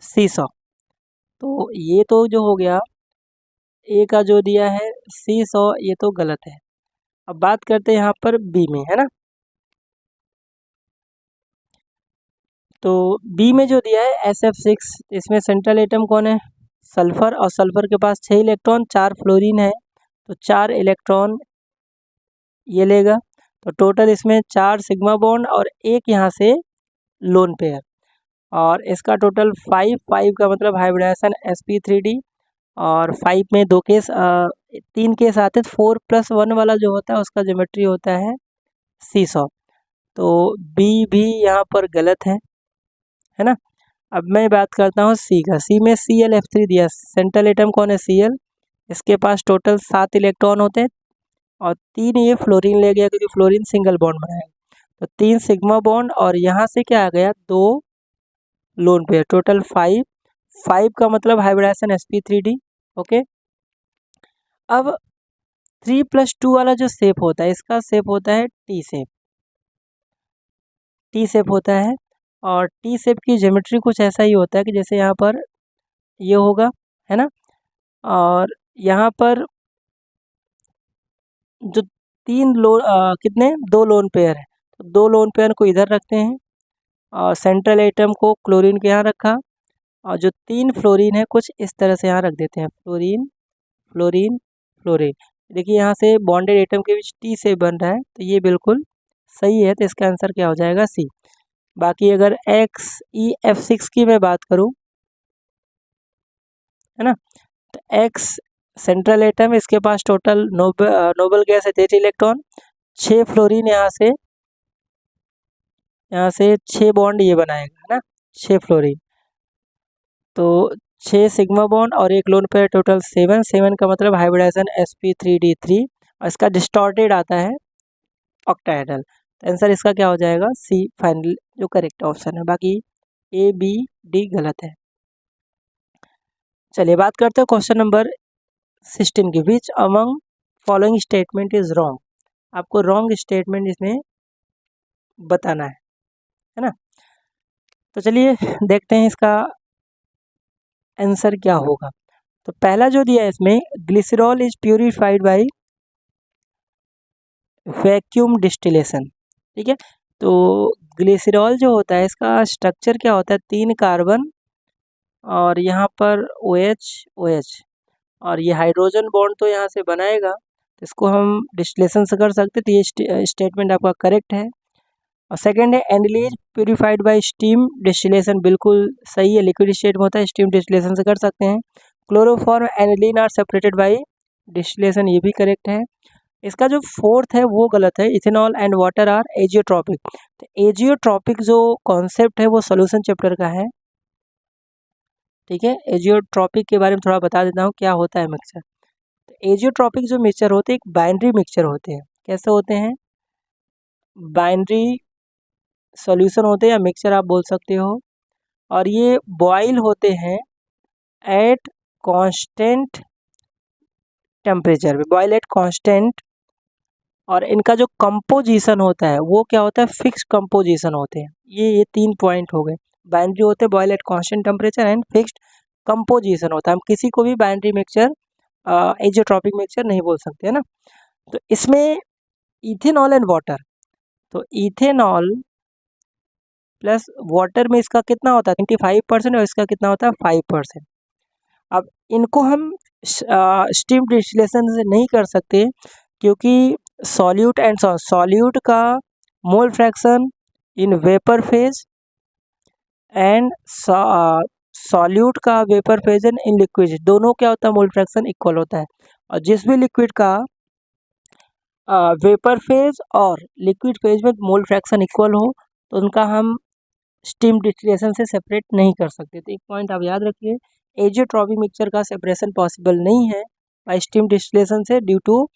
सीसॉ। तो ये तो जो हो गया, ए का जो दिया है सीसॉ, ये तो गलत है। अब बात करते हैं यहाँ पर बी में, है ना। तो बी में जो दिया है SF6, इसमें सेंट्रल एटम कौन है, सल्फ़र, और सल्फ़र के पास 6 इलेक्ट्रॉन, 4 फ्लोरीन है, तो 4 इलेक्ट्रॉन ये लेगा। तो टोटल इसमें 4 सिग्मा बॉन्ड और एक यहाँ से लोन पेयर, और इसका टोटल 5 5 का मतलब हाइब्रिडाइजेशन sp3d, और 5 में 2 केस 3 केस आते हैं, 4+1 वाला जो होता है उसका ज्योमेट्री होता है सीसॉ। तो बी भी यहाँ पर गलत है ना। अब मैं बात करता हूँ सी का। सी में Cl F3 दिया, सेंट्रल एटम कौन है Cl, इसके पास टोटल 7 इलेक्ट्रॉन होते हैं, और 3 ये फ्लोरीन ले गया क्योंकि फ्लोरीन सिंगल बॉन्ड बनाएगा, तो 3 सिग्मा बॉन्ड, और यहाँ से क्या आ गया 2 लोन पेयर, टोटल 5 5 का मतलब हाइब्रिडाइजेशन sp3d। ओके, अब 3+2 वाला जो शेप होता है इसका शेप होता है टी शेप, टी शेप होता है, और टी शेप की ज्योमेट्री कुछ ऐसा ही होता है कि जैसे यहाँ पर ये होगा, है ना, और यहाँ पर जो 3 लोन कितने 2 लोन पेयर है, तो 2 लोन पेयर को इधर रखते हैं, और सेंट्रल एटम को क्लोरीन के यहाँ रखा, और जो 3 फ्लोरीन है कुछ इस तरह से यहाँ रख देते हैं, फ्लोरीन फ्लोरीन फ्लोरीन। देखिए यहाँ से बॉन्डेड एटम के बीच टी से बन रहा है, तो ये बिल्कुल सही है, तो इसका आंसर क्या हो जाएगा सी। बाकी अगर XeF6 की मैं बात करूँ, है ना, तो X सेंट्रल एटम, इसके पास टोटल नोबल गैस है 8 इलेक्ट्रॉन, 6 फ्लोरीन, यहाँ से 6 बॉन्ड ये बनाएगा, है ना, 6 फ्लोरीन, तो 6 सिग्मा बॉन्ड और एक लोन पेयर, टोटल 7 7 का मतलब हाइब्रिडाइजेशन sp3d3, और इसका डिस्टॉर्टेड आता है ऑक्टाहेड्रल। तो आंसर इसका क्या हो जाएगा सी, फाइनल जो करेक्ट ऑप्शन है, बाकी ए बी डी गलत है। चलिए बात करते हैं क्वेश्चन नंबर 16 की। Which among following statement is wrong, आपको रॉन्ग स्टेटमेंट इसमें बताना है ना। तो चलिए देखते हैं इसका आंसर क्या होगा। तो पहला जो दिया है इसमें, glycerol is purified by vacuum distillation, ठीक है। तो ग्लिसरॉल जो होता है इसका स्ट्रक्चर क्या होता है, 3 कार्बन और यहाँ पर OH, और ये हाइड्रोजन बॉन्ड तो यहाँ से बनाएगा, तो इसको हम डिस्टिलेशन से कर सकते हैं, तो ये स्टेटमेंट आपका करेक्ट है। और सेकंड है aniline purified bye steam distillation, बिल्कुल सही है, लिक्विड स्टेट में होता है, स्टीम डिस्टिलेशन से कर सकते हैं। Chloroform aniline are separated by distillation, ये भी करेक्ट है। इसका जो फोर्थ है वो गलत है, ethanol and water are azeotropic. तो एजियोट्रॉपिक जो कॉन्सेप्ट है वो सोल्यूशन चैप्टर का है, ठीक है। एजियोट्रॉपिक के बारे में थोड़ा बता देता हूँ क्या होता है मिक्सचर। तो एजियोट्रॉपिक जो मिक्सचर होते हैं एक बाइनरी मिक्सचर होते हैं, कैसे होते हैं, बाइनरी सॉल्यूशन होते हैं या मिक्सचर आप बोल सकते हो, और ये बॉयल होते हैं एट कांस्टेंट टेम्परेचर पे, बॉयल एट कांस्टेंट, और इनका जो कंपोजिशन होता है वो क्या होता है, फिक्स्ड कंपोजिशन होते हैं। ये 3 पॉइंट हो गए, बाइनरी होते हैं, boil at constant temperature, and fixed composition होता है। हम किसी को भी बाइनरी मिक्सचर एजियोट्रॉपिक मिक्सचर नहीं बोल सकते, है ना। तो इसमें इथेनॉल एंड वाटर, तो इथेनॉल प्लस वाटर में इसका कितना होता है 25%, और इसका कितना होता है 5%। अब इनको हम स्टीम डिस्टिलेशन से नहीं कर सकते, क्योंकि सॉल्यूट एंड सॉल्यूट का mole fraction in vapour phase and solute का वेपर फेज इन लिक्विड, दोनों क्या होता है, मोल फ्रैक्शन इक्वल होता है। और जिस भी लिक्विड का वेपर फेज और लिक्विड फेज में मोल फ्रैक्शन इक्वल हो, तो उनका हम स्टीम डिस्टिलेशन से सेपरेट नहीं कर सकते। तो एक पॉइंट आप याद रखिए, एजियोट्रॉपिक मिक्सचर का सेपरेशन पॉसिबल नहीं है बाय स्टीम डिस्टिलेशन से, due to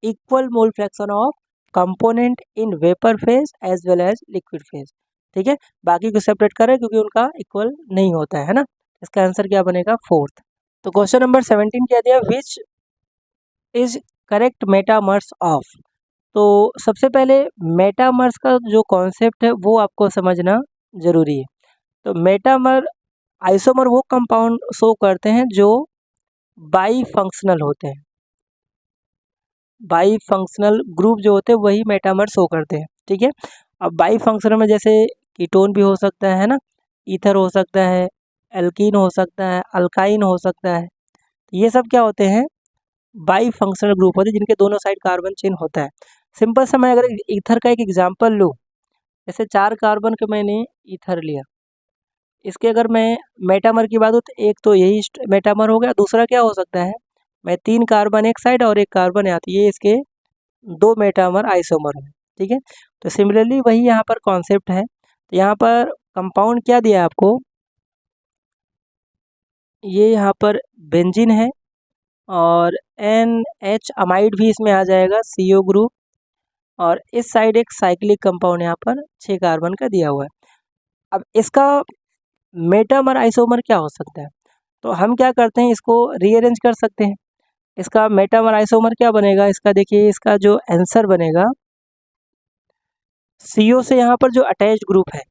equal mole fraction of component in vapour phase as well as liquid phase, ठीक है। बाकी को सेपरेट करें क्योंकि उनका इक्वल नहीं होता है ना। इसका आंसर क्या बनेगा फोर्थ। तो क्वेश्चन नंबर 17 क्या दिया, which is correct metamers of. तो सबसे पहले मेटामर्स का जो कॉन्सेप्ट है वो आपको समझना जरूरी है। तो मेटामर आइसोमर वो कंपाउंड शो करते हैं जो बाई फंक्शनल होते हैं, बाई फंक्शनल ग्रुप जो होते हैं वही मेटामर शो करते हैं, ठीक है। अब बाई फंक्शनल में जैसे कीटोन भी हो सकता है ना, ईथर हो सकता है, एल्कीन हो सकता है, अल्काइन हो सकता है। ये सब क्या होते हैं, बाई फंक्शनल ग्रुप होते हैं जिनके दोनों साइड कार्बन चेन होता है। सिंपल सा मैं अगर ईथर का एक एग्जांपल लूँ, जैसे 4 कार्बन के मैंने ईथर लिया, इसके अगर मैं मेटामर की बात हो तो एक तो यही मेटामर हो गया, दूसरा क्या हो सकता है, मैं 3 कार्बन एक साइड और एक कार्बन यहाँ, तो ये इसके 2 मेटामर आइसोमर हैं, ठीक है। तो सिमिलरली वही यहाँ पर कॉन्सेप्ट है। तो यहाँ पर कंपाउंड क्या दिया है आपको, ये यहाँ पर बेंजीन है और NH अमाइड भी इसमें आ जाएगा, CO ग्रुप, और इस साइड एक साइक्लिक कंपाउंड यहाँ पर 6 कार्बन का दिया हुआ है। अब इसका मेटामर आइसोमर क्या हो सकता है, तो हम क्या करते हैं, इसको रीअरेंज कर सकते हैं। इसका मेटामर आइसोमर क्या बनेगा, इसका देखिए, इसका जो आंसर बनेगा, CO से यहाँ पर जो अटैच्ड ग्रुप है,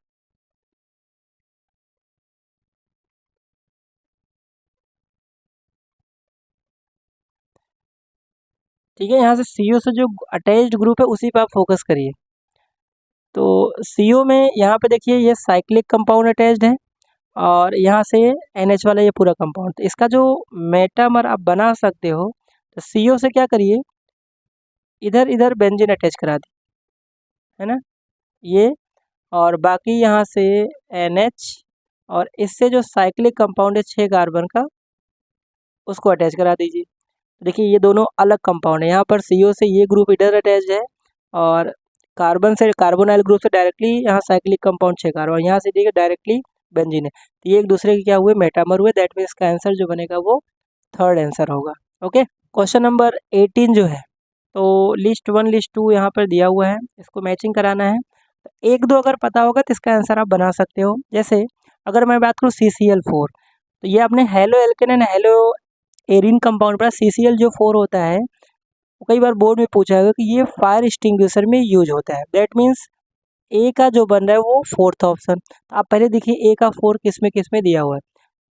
ठीक है, यहाँ से CO से जो अटैच्ड ग्रुप है उसी पे आप फोकस करिए। तो CO में यहाँ पे देखिए ये साइक्लिक कंपाउंड अटैच्ड है और यहाँ से NH वाला ये पूरा कंपाउंड, तो इसका जो मेटामर आप बना सकते हो, तो CO से क्या करिए, इधर इधर बेंजीन अटैच करा दी, है ना, ये, और बाकी यहाँ से NH, और इससे जो साइक्लिक कंपाउंड है 6 कार्बन का, उसको अटैच करा दीजिए। देखिए ये दोनों अलग कंपाउंड है, यहाँ पर CO से ये ग्रुप इधर अटैच्ड है और कार्बन से कार्बोनाइल ग्रुप से डायरेक्टली यहाँ साइक्लिक कंपाउंड 6 कार्बन, यहाँ से देखिए डायरेक्टली बेंजीन है, तो ये एक दूसरे के क्या हुए, मेटामर हुए। दैट मीन्स इसका आंसर जो बनेगा वो थर्ड आंसर होगा। ओके, क्वेश्चन नंबर 18 जो है, तो लिस्ट 1 लिस्ट 2 यहाँ पर दिया हुआ है, इसको मैचिंग कराना है। तो एक दो अगर पता होगा तो इसका आंसर आप बना सकते हो। जैसे अगर मैं बात करूँ CCl4, तो ये आपने halo alkane and hello Erin compound पर CCl जो 4 होता है, वो कई बार बोर्ड में पूछा है कि ये फायर एक्सटिंग्विशर में यूज होता है। दैट मीन्स ए का जो बन रहा है वो फोर्थ ऑप्शन। तो आप पहले देखिए ए का 4 किस में दिया हुआ है,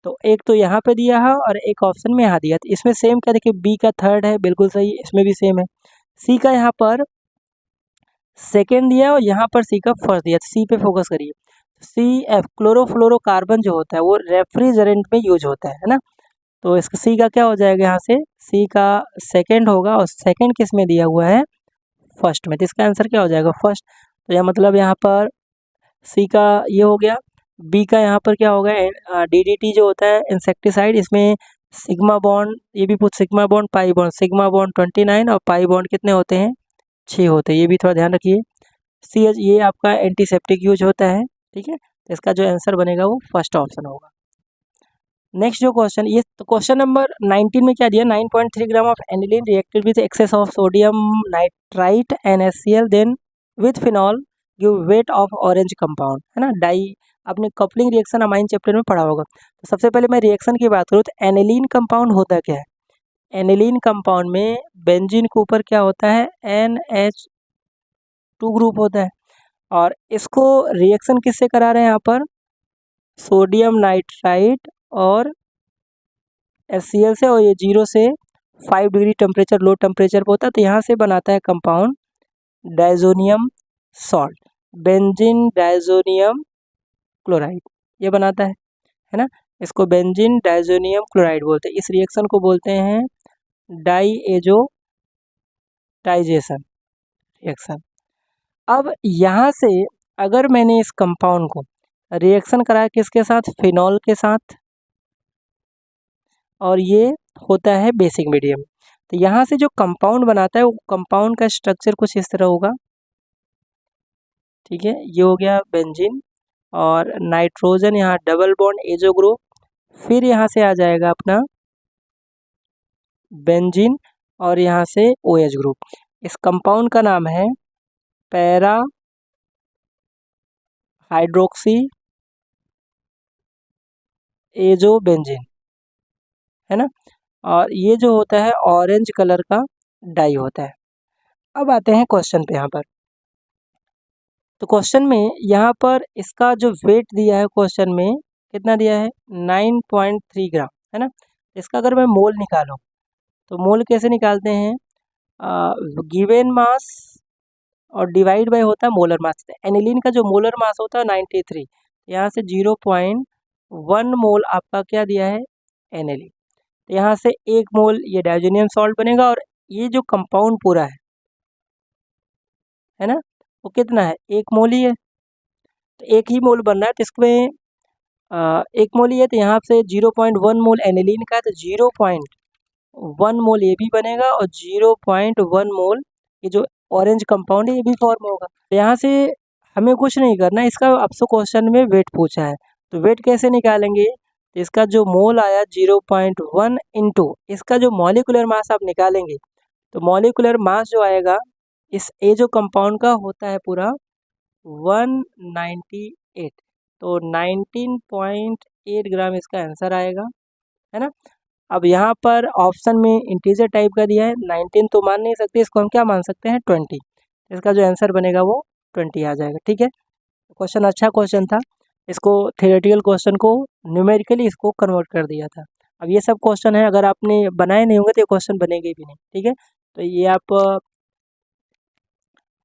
तो एक तो यहाँ पे दिया है और एक ऑप्शन में यहाँ दिया, तो इसमें सेम क्या, देखिए बी का थर्ड है, बिल्कुल सही, इसमें भी सेम है। सी का यहाँ पर सेकेंड दिया और यहाँ पर सी का फर्स्ट दिया, तो सी पे फोकस करिए। CF क्लोरोफ्लोरोकार्बन जो होता है वो रेफ्रिजरेंट में यूज होता है ना, तो इसका सी का क्या हो जाएगा, यहाँ से सी का सेकेंड होगा, और सेकेंड किस में दिया हुआ है, फर्स्ट में, तो इसका आंसर क्या हो जाएगा, फर्स्ट। तो यह मतलब यहाँ पर सी का ये हो गया। बी का यहाँ पर क्या होगा, DDT जो होता है इंसेक्टिसाइड, इसमें सिग्मा बॉन्ड, ये भी पूछ, sigma bond pi bond, sigma bond 29 और पाई बॉन्ड कितने होते हैं, 6 होते हैं, ये भी थोड़ा ध्यान रखिए। CH ये आपका एंटीसेप्टिक यूज होता है, ठीक है, तो इसका जो आंसर बनेगा वो फर्स्ट ऑप्शन होगा। नेक्स्ट जो क्वेश्चन, ये तो क्वेश्चन नंबर 19 में क्या दिया, 9.3 gram of aniline reacted with excess of sodium nitrite NaCl then with phenol give weight of orange compound, है ना, डाई, आपने कपलिंग रिएक्शन अमाइन चैप्टर में पढ़ा होगा। तो सबसे पहले मैं रिएक्शन की बात करूँ तो एनिलीन कंपाउंड होता क्या है, एनिलीन कंपाउंड में बेंजीन के ऊपर क्या होता है, NH2 ग्रुप होता है, और इसको रिएक्शन किससे करा रहे हैं यहाँ पर, सोडियम नाइट्राइट और HCl से, और ये 0 से 5 डिग्री टेम्परेचर, लो टेम्परेचर पर होता है, तो यहाँ से बनाता है compound diazonium salt, benzene diazonium chloride, ये बनाता है ना, इसको बेंजीन डाइजोनियम क्लोराइड बोलते हैं। इस रिएक्शन को बोलते हैं डाइएजोटाइजेशन रिएक्शन। अब यहाँ से अगर मैंने इस कंपाउंड को रिएक्शन कराया किसके साथ, फिनॉल के साथ, और ये होता है बेसिक मीडियम, तो यहाँ से जो कंपाउंड बनाता है वो कंपाउंड का स्ट्रक्चर कुछ इस तरह होगा, ठीक है, ये हो गया बेंजीन, और नाइट्रोजन यहाँ डबल बॉन्ड एजो ग्रुप, फिर यहाँ से आ जाएगा अपना बेंजीन, और यहाँ से OH ग्रुप। इस कंपाउंड का नाम है पैरा हाइड्रोक्सी एजो बेंजीन, है ना, और ये जो होता है ऑरेंज कलर का डाई होता है। अब आते हैं क्वेश्चन पे यहाँ पर, तो क्वेश्चन में यहाँ पर इसका जो वेट दिया है, क्वेश्चन में कितना दिया है, 9.3 ग्राम, है ना। इसका अगर मैं मोल निकालूँ तो मोल कैसे निकालते हैं, गिवन मास और डिवाइड बाय होता है मोलर मास। एनिलीन का जो मोलर मास होता है 93, यहाँ से 0.93 1 मोल आपका क्या दिया है, Na। तो यहाँ से 1 मोल ये डायजोनियम सॉल्ट बनेगा और ये जो कंपाउंड पूरा है ना, वो कितना है, 1 मोल ही है। तो 1 ही मोल बन रहा है, तो इसमें 1 मोल ही है, तो यहाँ से 0.1 मोल एनिलीन का है, तो 0.1 मोल ये भी बनेगा और 0.1 मोल ये जो ऑरेंज कंपाउंड है ये भी फॉर्म होगा। तो यहाँ से हमें कुछ नहीं करना है, इसका आपसे क्वेश्चन में वेट पूछा है, तो वेट कैसे निकालेंगे, तो इसका जो मोल आया 0.1 इंटू इसका जो मॉलिकुलर मास आप निकालेंगे, तो मॉलिकुलर मास जो आएगा इस ए जो कंपाउंड का होता है पूरा 198, तो 19.8 ग्राम इसका आंसर आएगा, है ना। अब यहाँ पर ऑप्शन में इंटीजर टाइप का दिया है, 19 तो मान नहीं सकते, इसको हम क्या मान सकते हैं, 20। इसका जो आंसर बनेगा वो 20 आ जाएगा, ठीक है। क्वेश्चन अच्छा क्वेश्चन था, इसको थ्योरेटिकल क्वेश्चन को न्यूमेरिकली इसको कन्वर्ट कर दिया था। अब ये सब क्वेश्चन है, अगर आपने बनाए नहीं होंगे तो ये क्वेश्चन बनेंगे भी नहीं, ठीक है। तो ये आप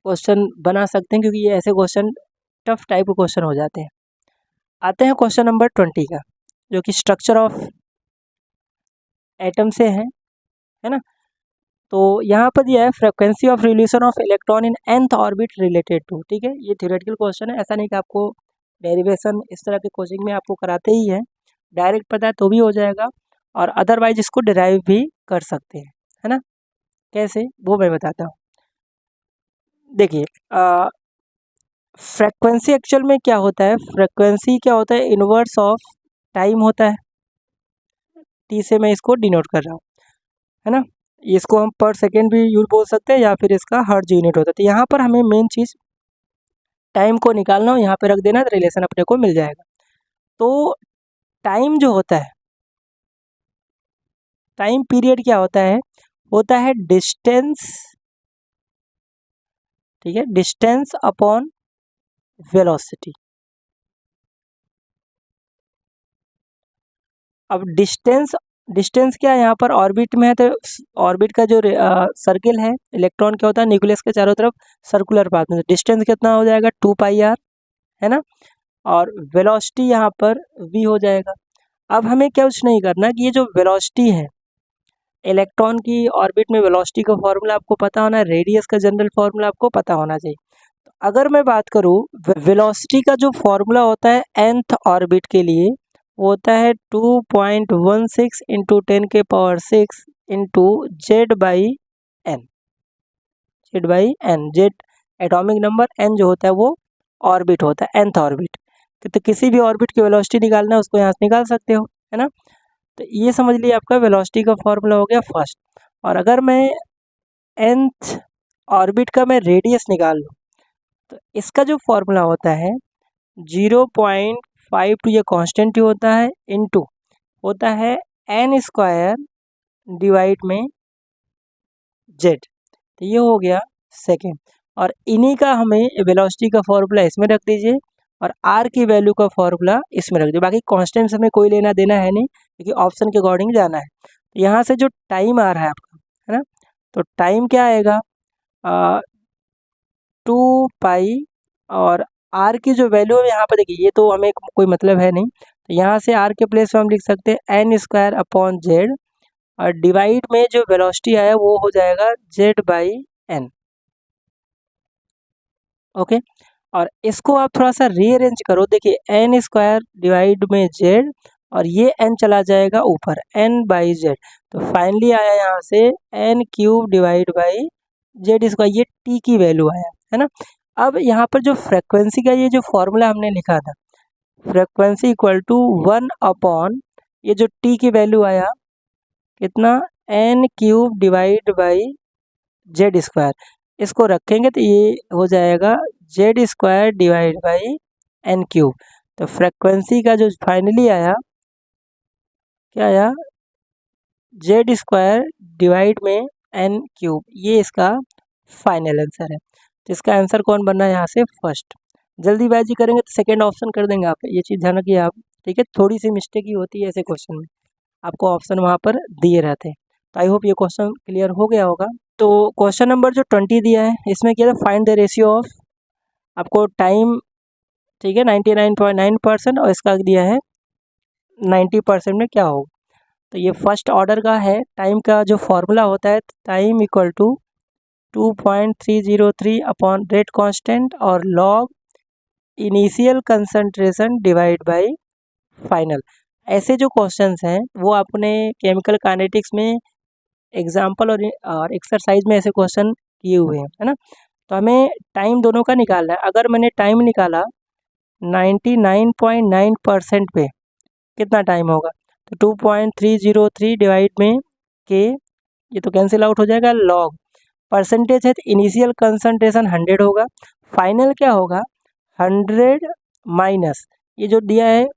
क्वेश्चन बना सकते हैं, क्योंकि ये ऐसे क्वेश्चन टफ टाइप के क्वेश्चन हो जाते हैं। आते हैं क्वेश्चन नंबर 20 का, जो कि स्ट्रक्चर ऑफ एटम से है ना। तो यहाँ पर दिया है frequency of revolution of electron in nth orbit related to, ठीक है। ये थ्योरेटिकल क्वेश्चन है, ऐसा नहीं कि आपको डेरिवेशन इस तरह के कोचिंग में आपको कराते ही है, डायरेक्ट पता है तो भी हो जाएगा, और अदरवाइज इसको डिराइव भी कर सकते हैं, है ना। कैसे, वो मैं बताता हूँ। देखिए फ्रीक्वेंसी एक्चुअल में क्या होता है, फ्रीक्वेंसी क्या होता है, इनवर्स ऑफ टाइम होता है, टी से मैं इसको डिनोट कर रहा हूँ, है ना। इसको हम पर सेकेंड भी यूज बोल सकते हैं, या फिर इसका हर्ट्ज यूनिट होता है। तो यहाँ पर हमें मेन चीज़ टाइम को निकालना हो, यहाँ पे रख देना, तो रिलेशन अपने को मिल जाएगा। तो टाइम जो होता है, टाइम पीरियड क्या होता है डिस्टेंस, ठीक है, डिस्टेंस अपॉन वेलोसिटी। अब डिस्टेंस, डिस्टेंस क्या है, यहाँ पर ऑर्बिट में है, तो ऑर्बिट का जो सर्किल है, इलेक्ट्रॉन क्या होता है, न्यूक्लियस के चारों तरफ सर्कुलर पाथ में, डिस्टेंस कितना हो जाएगा, 2πr, है ना। और वेलोसिटी यहाँ पर v हो जाएगा। अब हमें क्या कुछ नहीं करना कि ये जो वेलोसिटी है, इलेक्ट्रॉन की ऑर्बिट में वेलोसिटी का फॉर्मूला आपको पता होना है, रेडियस का जनरल फॉर्मूला आपको पता होना चाहिए। तो अगर मैं बात करूँ वेलोसिटी का जो फॉर्मूला होता है nth ऑर्बिट के लिए, वो होता है 2.16 into 10⁶ into z/n, z atomic number, n जो होता है वो ऑर्बिट होता है, nth ऑर्बिट। तो किसी भी ऑर्बिट की वेलोसिटी निकालना है उसको यहाँ से निकाल सकते हो, है ना। तो ये समझ लिया आपका वेलोसिटी का फॉर्मूला हो गया फर्स्ट। और अगर मैं nth ऑर्बिट का मैं रेडियस निकाल लूँ, तो इसका जो फॉर्मूला होता है 0.52, ये कांस्टेंट ही होता है, इनटू होता है n² डिवाइड में z। तो ये हो गया सेकेंड, और इन्हीं का हमें वेलोसिटी का फॉर्मूला इसमें रख दीजिए, और r की वैल्यू का फॉर्मूला इसमें रख दीजिए। बाकी कांस्टेंट से हमें कोई लेना देना है नहीं, क्योंकि ऑप्शन के अकॉर्डिंग जाना है। तो यहाँ से जो टाइम आ रहा है आपका, है ना, तो टाइम क्या आएगा, 2π, और r की जो वैल्यू है यहाँ पर देखिए, ये तो हमें कोई मतलब है नहीं, तो यहाँ से r के प्लेस में हम लिख सकते हैं n²/z, और डिवाइड में जो वेलोसिटी आया वो हो जाएगा z/n, ओके। और इसको आप थोड़ा सा रीअरेंज करो, देखिए n² डिवाइड में z, और ये n चला जाएगा ऊपर, n/z, तो फाइनली आया यहाँ से n³ डिवाइड बाई z², ये t की वैल्यू आया, है ना। अब यहाँ पर जो फ्रीक्वेंसी का ये जो फॉर्मूला हमने लिखा था, फ्रीक्वेंसी इक्वल टू 1/, ये जो t की वैल्यू आया कितना, n³ डिवाइड बाई z², इसको रखेंगे तो ये हो जाएगा z² डिवाइड बाई n³। तो फ्रीक्वेंसी का जो फाइनली आया, क्या आया, z² डिवाइड में n³, ये इसका फाइनल आंसर है। तो इसका आंसर कौन बनना है यहाँ से, फर्स्ट। जल्दीबाजी करेंगे तो सेकेंड ऑप्शन कर देंगे आप, ये चीज़ ध्यान रखिए आप, ठीक है। थोड़ी सी मिस्टेक ही होती है ऐसे क्वेश्चन में, आपको ऑप्शन वहाँ पर दिए रहते हैं। तो आई होप ये क्वेश्चन क्लियर हो गया होगा। तो क्वेश्चन नंबर जो 20 दिया है, इसमें क्या था, फाइंड द रेशियो ऑफ, आपको टाइम, ठीक है, 99.9%, और इसका दिया है 90% में क्या होगा। तो ये फर्स्ट ऑर्डर का है। टाइम का जो फॉर्मूला होता है, time equal to 2.303 upon rate constant और log initial concentration divide by final. ऐसे जो क्वेश्चंस हैं वो आपने केमिकल काइनेटिक्स में एग्जाम्पल और एक्सरसाइज में ऐसे क्वेश्चन किए हुए हैं, है ना। तो हमें टाइम दोनों का निकालना है। अगर मैंने टाइम निकाला 99.9% पे कितना टाइम होगा, तो 2.303 डिवाइड में के, ये तो कैंसिल आउट हो जाएगा, लॉग परसेंटेज है तो इनिशियल कंसंट्रेशन 100 होगा, फाइनल क्या होगा 100 माइनस ये जो दिया है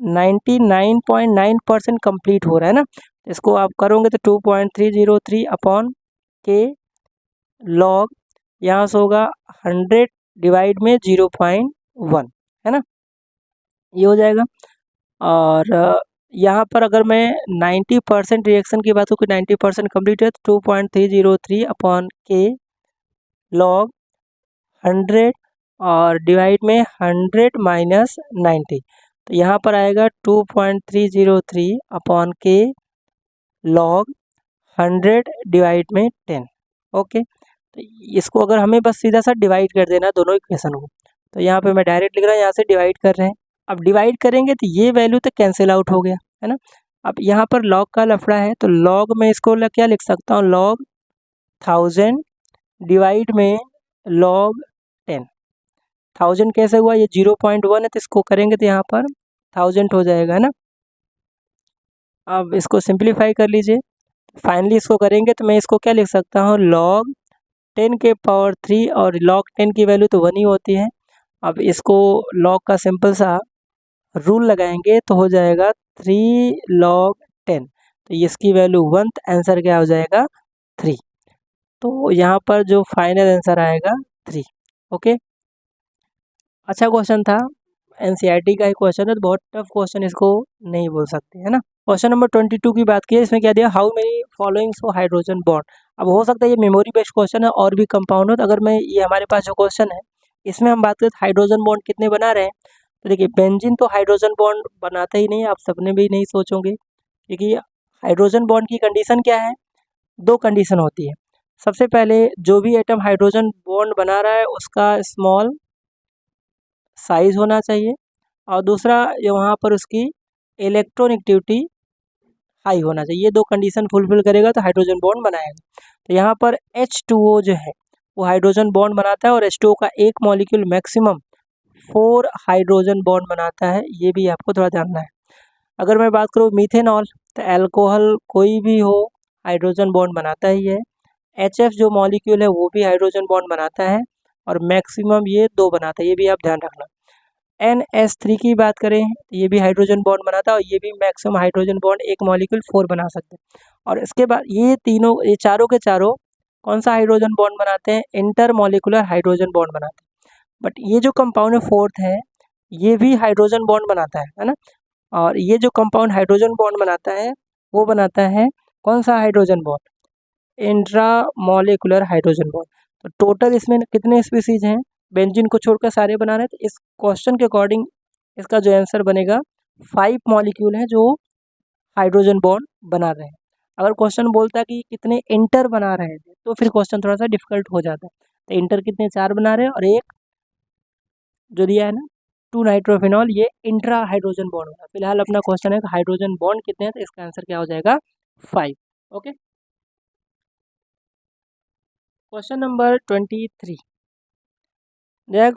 99.9% कंप्लीट हो रहा है ना। इसको आप करोगे तो 2.303 अपॉन के लॉग यहाँ से होगा 100 डिवाइड में 0.1, है ना, ये हो जाएगा। और यहाँ पर अगर मैं 90% रिएक्शन की बात करूँ, 90% कम्प्लीट है तो 2.303 अपॉन के लॉग 100 और डिवाइड में 100 माइनस 90, तो यहाँ पर आएगा 2.303 अपॉन के लॉग 100 डिवाइड में 10। ओके, तो इसको अगर हमें बस सीधा सा डिवाइड कर देना दोनों इक्वेशन को, तो यहाँ पे मैं डायरेक्ट लिख रहा हूँ, यहाँ से डिवाइड कर रहे हैं। अब डिवाइड करेंगे तो ये वैल्यू तो कैंसिल आउट हो गया, है ना। अब यहाँ पर लॉग का लफड़ा है, तो लॉग में इसको क्या लिख सकता हूँ, लॉग 1000 डिवाइड में लॉग 10। 1000 कैसे हुआ, ये 0.1 है तो इसको करेंगे तो यहाँ पर 1000 हो जाएगा, है ना। अब इसको सिंप्लीफाई कर लीजिए, फाइनली इसको करेंगे तो मैं इसको क्या लिख सकता हूँ, लॉग 10 के पावर 3, और लॉग 10 की वैल्यू तो 1 ही होती है। अब इसको लॉग का सिंपल सा रूल लगाएंगे तो हो जाएगा 3 लॉग 10, तो इसकी वैल्यू 1, आंसर क्या हो जाएगा 3। तो यहाँ पर जो फाइनल आंसर आएगा 3। ओके, अच्छा क्वेश्चन था, एनसीईआरटी का एक क्वेश्चन है, तो बहुत टफ क्वेश्चन इसको नहीं बोल सकते, है ना। क्वेश्चन नंबर 22 की बात की है, इसमें क्या दिया, how many followings for hydrogen bond. अब हो सकता है ये मेमोरी बेस्ड क्वेश्चन है और भी कंपाउंड हो, तो अगर मैं ये हमारे पास जो क्वेश्चन है इसमें हम बात करें हाइड्रोजन बॉन्ड कितने बना रहे हैं, तो देखिए बेंजीन तो हाइड्रोजन बॉन्ड बनाता ही नहीं, आप सबने भी नहीं सोचोगे, क्योंकि हाइड्रोजन बॉन्ड की कंडीशन क्या है, दो कंडीशन होती है। सबसे पहले जो भी एटम हाइड्रोजन बॉन्ड बना रहा है उसका स्मॉल साइज होना चाहिए, और दूसरा ये वहाँ पर उसकी इलेक्ट्रोनेगेटिविटी हाई होना चाहिए। ये दो कंडीशन फुलफिल करेगा तो हाइड्रोजन बॉन्ड बनाएगा। तो यहाँ पर H2O जो है वो हाइड्रोजन बॉन्ड बनाता है, और H2O का एक मॉलिक्यूल मैक्सिमम 4 हाइड्रोजन बॉन्ड बनाता है, ये भी आपको थोड़ा जानना है। अगर मैं बात करूँ मीथेनॉल, तो अल्कोहल कोई भी हो हाइड्रोजन बॉन्ड बनाता ही है। HF जो मॉलिक्यूल है वो भी हाइड्रोजन बॉन्ड बनाता है, और मैक्सिमम ये 2 बनाता है, ये भी आप ध्यान रखना। NH3 की बात करें तो ये भी हाइड्रोजन बॉन्ड बनाता है, और ये भी मैक्सिमम हाइड्रोजन बॉन्ड एक मॉलिक्यूल 4 बना सकते हैं। और इसके बाद ये तीनों, ये चारों के चारों कौन सा हाइड्रोजन बॉन्ड बनाते हैं, इंटर मॉलिकुलर हाइड्रोजन बॉन्ड बनाते हैं। बट ये जो कंपाउंड है फोर्थ है, ये भी हाइड्रोजन बॉन्ड बनाता है ना। और ये जो कंपाउंड हाइड्रोजन बॉन्ड बनाता है वो बनाता है कौन सा hydrogen bond, intra molecular hydrogen bond. तो टोटल इसमें कितने स्पीसीज हैं, बेंजीन को छोड़कर सारे बना रहे हैं, तो इस क्वेश्चन के अकॉर्डिंग इसका जो आंसर बनेगा 5 मॉलिक्यूल हैं जो हाइड्रोजन बॉन्ड बना रहे हैं। अगर क्वेश्चन बोलता है कि कितने इंटर बना रहे हैं तो फिर क्वेश्चन थोड़ा सा डिफिकल्ट हो जाता है। तो इंटर कितने, 4 बना रहे हैं, और एक जो दिया है ना 2 नाइट्रोफिनॉल, ये इंट्रा हाइड्रोजन बॉन्ड होगा। फिलहाल अपना क्वेश्चन है कि हाइड्रोजन बॉन्ड कितने हैं, तो इसका आंसर क्या हो जाएगा 5। Okay, question number 23,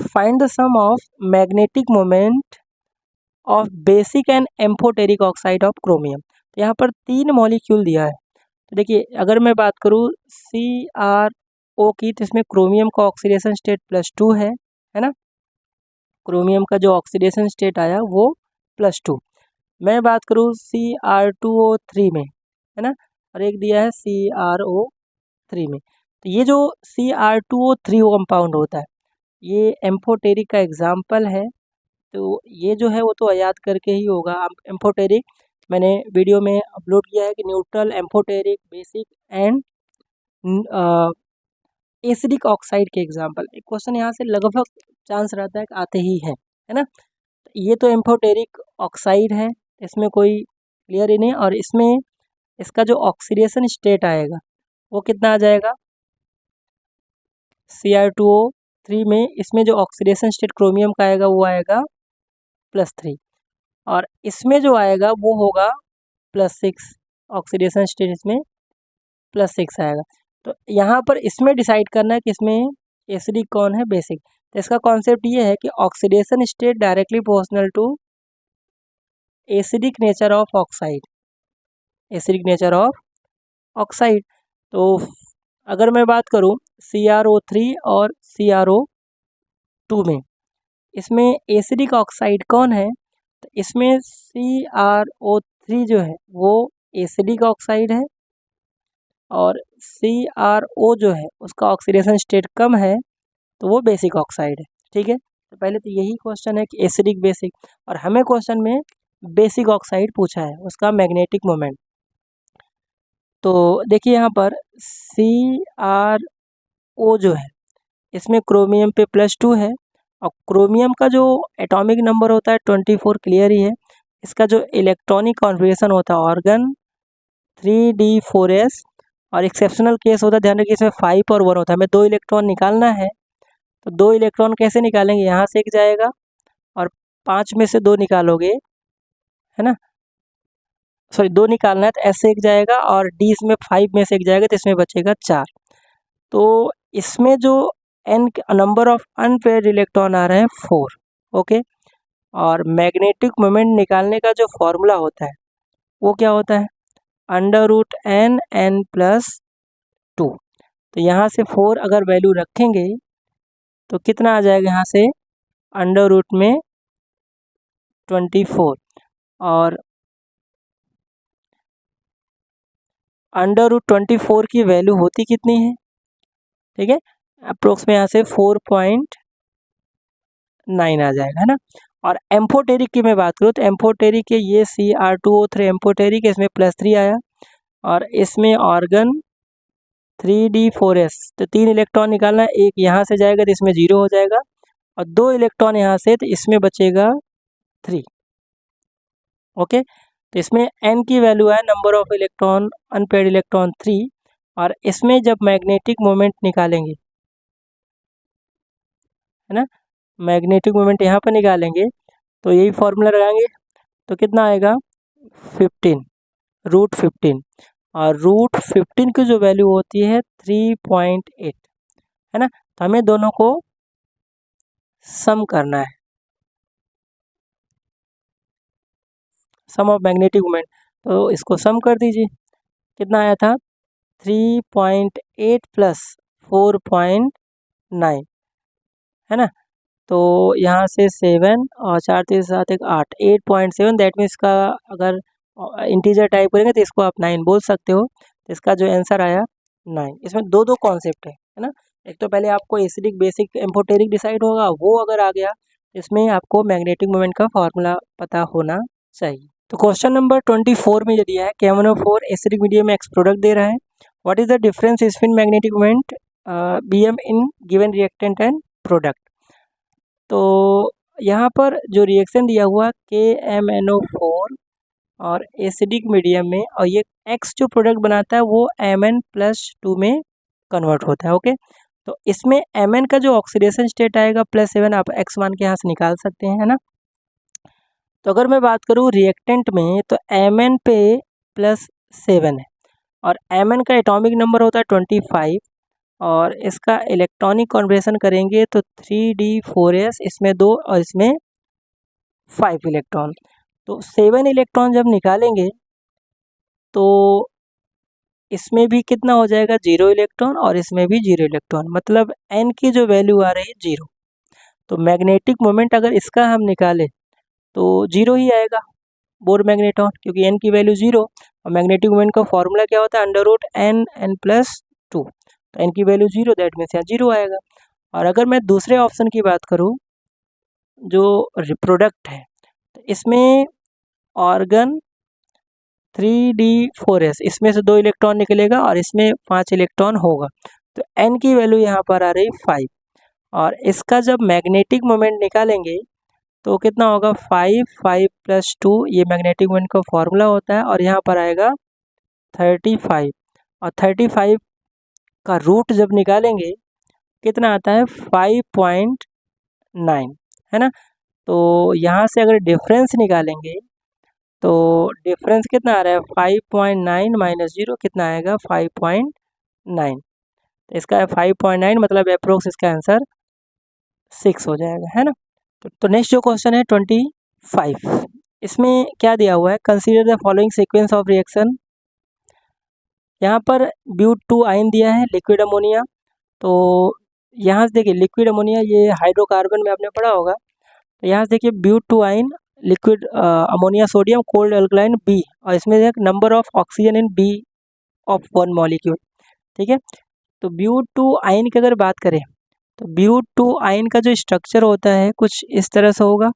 find the sum of magnetic moment of basic and amphoteric oxide of chromium. तो यहाँ पर 3 मॉलिक्यूल दिया है। तो देखिए अगर मैं बात करूँ CrO की, तो इसमें क्रोमियम का ऑक्सीडेशन स्टेट +2 है ना। क्रोमियम का जो ऑक्सीडेशन स्टेट आया वो +2। मैं बात करूँ Cr2O3 में, है ना, और एक दिया है CrO3 में। तो ये जो Cr2O3 कंपाउंड होता है ये एम्फोटेरिक का एग्जाम्पल है। तो ये जो है वो तो याद करके ही होगा। एम्फोटेरिक मैंने वीडियो में अपलोड किया है कि neutral, amphoteric, basic and acidic oxide के एग्जाम्पल। एक क्वेश्चन यहाँ से लगभग चांस रहता है कि आते ही है ना। ये तो एम्फोटेरिक ऑक्साइड है, इसमें कोई क्लियर ही नहीं। और इसमें इसका जो ऑक्सीडेशन स्टेट आएगा वो कितना आ जाएगा, Cr2O3 में इसमें जो ऑक्सीडेशन स्टेट क्रोमियम का आएगा वो आएगा +3, और इसमें जो आएगा वो होगा +6, ऑक्सीडेशन स्टेट इसमें +6 आएगा। तो यहाँ पर इसमें डिसाइड करना है कि इसमें एसिडिक कौन है, बेसिक। तो इसका कॉन्सेप्ट ये है कि oxidation state directly proportional to acidic nature of oxide, acidic nature of oxide. तो अगर मैं बात करूँ CrO3 और CrO2 में, इसमें एसिडिक ऑक्साइड कौन है, तो इसमें CrO3 जो है वो एसिडिक ऑक्साइड है, और CrO जो है उसका ऑक्सीडेशन स्टेट कम है तो वो बेसिक ऑक्साइड है। ठीक है, तो पहले तो यही क्वेश्चन है कि एसिडिक बेसिक, और हमें क्वेश्चन में बेसिक ऑक्साइड पूछा है, उसका मैग्नेटिक मोमेंट। तो देखिए यहाँ पर CrO जो है इसमें क्रोमियम पे +2 है, और क्रोमियम का जो एटॉमिक नंबर होता है 24 क्लियर ही है। इसका जो इलेक्ट्रॉनिक कॉन्फ़िगरेशन होता है ऑर्गन 3d4s, और एक्सेप्शनल केस होता है, ध्यान रखिए इसमें 5 और 1 होता है। हमें 2 इलेक्ट्रॉन निकालना है, तो 2 इलेक्ट्रॉन कैसे निकालेंगे, यहाँ से एक जाएगा और 5 में से 2 निकालोगे, है ना, सॉरी 2 निकालना है तो S से एक जाएगा, और D इसमें 5 में से एक जाएगा, तो इसमें बचेगा 4। तो इसमें जो n number of unpaired electron आ रहे हैं 4। ओके, और मैग्नेटिक मोमेंट निकालने का जो फॉर्मूला होता है वो क्या होता है, √n+2। तो यहाँ से 4 अगर वैल्यू रखेंगे तो कितना आ जाएगा, यहाँ से √24, और √24 की वैल्यू होती कितनी है, ठीक है, अप्रोक्स में यहाँ से 4.9 आ जाएगा, है ना। और एम्फोटेरिक की मैं बात करूँ तो एम्फोटेरिक के ये Cr2O3 एम्फोटेरिक, इसमें +3 आया, और इसमें ऑर्गन 3d4s, तो 3 इलेक्ट्रॉन निकालना है, एक यहाँ से जाएगा तो इसमें 0 हो जाएगा, और 2 इलेक्ट्रॉन यहाँ से, तो इसमें बचेगा 3। ओके, तो इसमें n की वैल्यू है number of electron unpaired electron 3, और इसमें जब मैग्नेटिक मोमेंट निकालेंगे, है ना, मैग्नेटिक मोमेंट यहाँ पर निकालेंगे तो यही फॉर्मूला लगाएंगे, तो कितना आएगा 15, √15, और √15 की जो वैल्यू होती है 3.8, है ना। तो हमें दोनों को सम करना है, सम ऑफ मैग्नेटिक मोमेंट, तो इसको सम कर दीजिए, कितना आया था 3.8 + 4.9, है ना। तो यहाँ से 7 और 4 3 7 1 8, 8.7, दैट मीन्स का अगर इंटीजर टाइप करेंगे तो इसको आप 9 बोल सकते हो। तो इसका जो आंसर आया 9। इसमें दो कॉन्सेप्ट है ना। एक तो पहले आपको एसिडिक बेसिक एम्फोटेरिक डिसाइड होगा, वो अगर आ गया इसमें आपको मैग्नेटिक मोमेंट का फॉर्मूला पता होना चाहिए। तो क्वेश्चन नंबर 24 में ये दिया है कि MnO4 एसिडिक मीडियम में एक्स प्रोडक्ट दे रहा है, what is the difference between magnetic moment Bm in given reactant and product. तो यहाँ पर जो रिएक्शन दिया हुआ KMnO4 और एसिडिक मीडियम में, और ये X जो प्रोडक्ट बनाता है वो Mn+2 में कन्वर्ट होता है। ओके, तो इसमें Mn का जो ऑक्सीडेशन स्टेट आएगा +7, आप X मान के यहाँ से निकाल सकते हैं, है ना। तो अगर मैं बात करूँ रिएक्टेंट में तो Mn पे +7 है, और Mn का एटॉमिक नंबर होता है 25, और इसका इलेक्ट्रॉनिक कॉन्फ़िगरेशन करेंगे तो 3d4s, इसमें 2 और इसमें 5 इलेक्ट्रॉन, तो 7 इलेक्ट्रॉन जब निकालेंगे तो इसमें भी कितना हो जाएगा 0 इलेक्ट्रॉन, और इसमें भी 0 इलेक्ट्रॉन, मतलब n की जो वैल्यू आ रही है 0। तो मैग्नेटिक मोमेंट अगर इसका हम निकालें तो 0 ही आएगा, बोर मैग्नेटॉन, क्योंकि n की वैल्यू 0, और मैग्नेटिक मोमेंट का फॉर्मूला क्या होता है √n+2, तो n की वैल्यू 0, दैट मीन्स यहाँ 0 आएगा। और अगर मैं दूसरे ऑप्शन की बात करूँ जो प्रोडक्ट है, तो इसमें ऑर्गन 3d4s, इसमें से 2 इलेक्ट्रॉन निकलेगा और इसमें 5 इलेक्ट्रॉन होगा, तो n की वैल्यू यहाँ पर आ रही 5, और इसका जब मैग्नेटिक मोमेंट निकालेंगे तो कितना होगा 5, 5 + 2, ये मैग्नेटिक मोमेंट का फॉर्मूला होता है, और यहाँ पर आएगा 35, और 35 का रूट जब निकालेंगे कितना आता है 5.9, है ना। तो यहाँ से अगर डिफरेंस निकालेंगे तो डिफरेंस कितना आ रहा है 5.9 माइनस 0 कितना आएगा 5.9। तो इसका 5.9 मतलब अप्रोक्स इसका आंसर 6 हो जाएगा, है ना। तो नेक्स्ट जो क्वेश्चन है 25, इसमें क्या दिया हुआ है, consider the following sequence of reaction. यहाँ पर ब्यूट 2 आयन दिया है, लिक्विड अमोनिया। तो यहाँ से देखिए लिक्विड अमोनिया ये हाइड्रोकार्बन में आपने पढ़ा होगा। तो यहाँ से देखिए but 2 yne, liquid ammonia sodium, cold alkaline B, और इसमें एक number of oxygen in B of 1 molecule, ठीक है। तो ब्यूट 2 आयन की अगर बात करें तो ब्यूट 2 आयन का जो स्ट्रक्चर होता है कुछ इस तरह से होगा,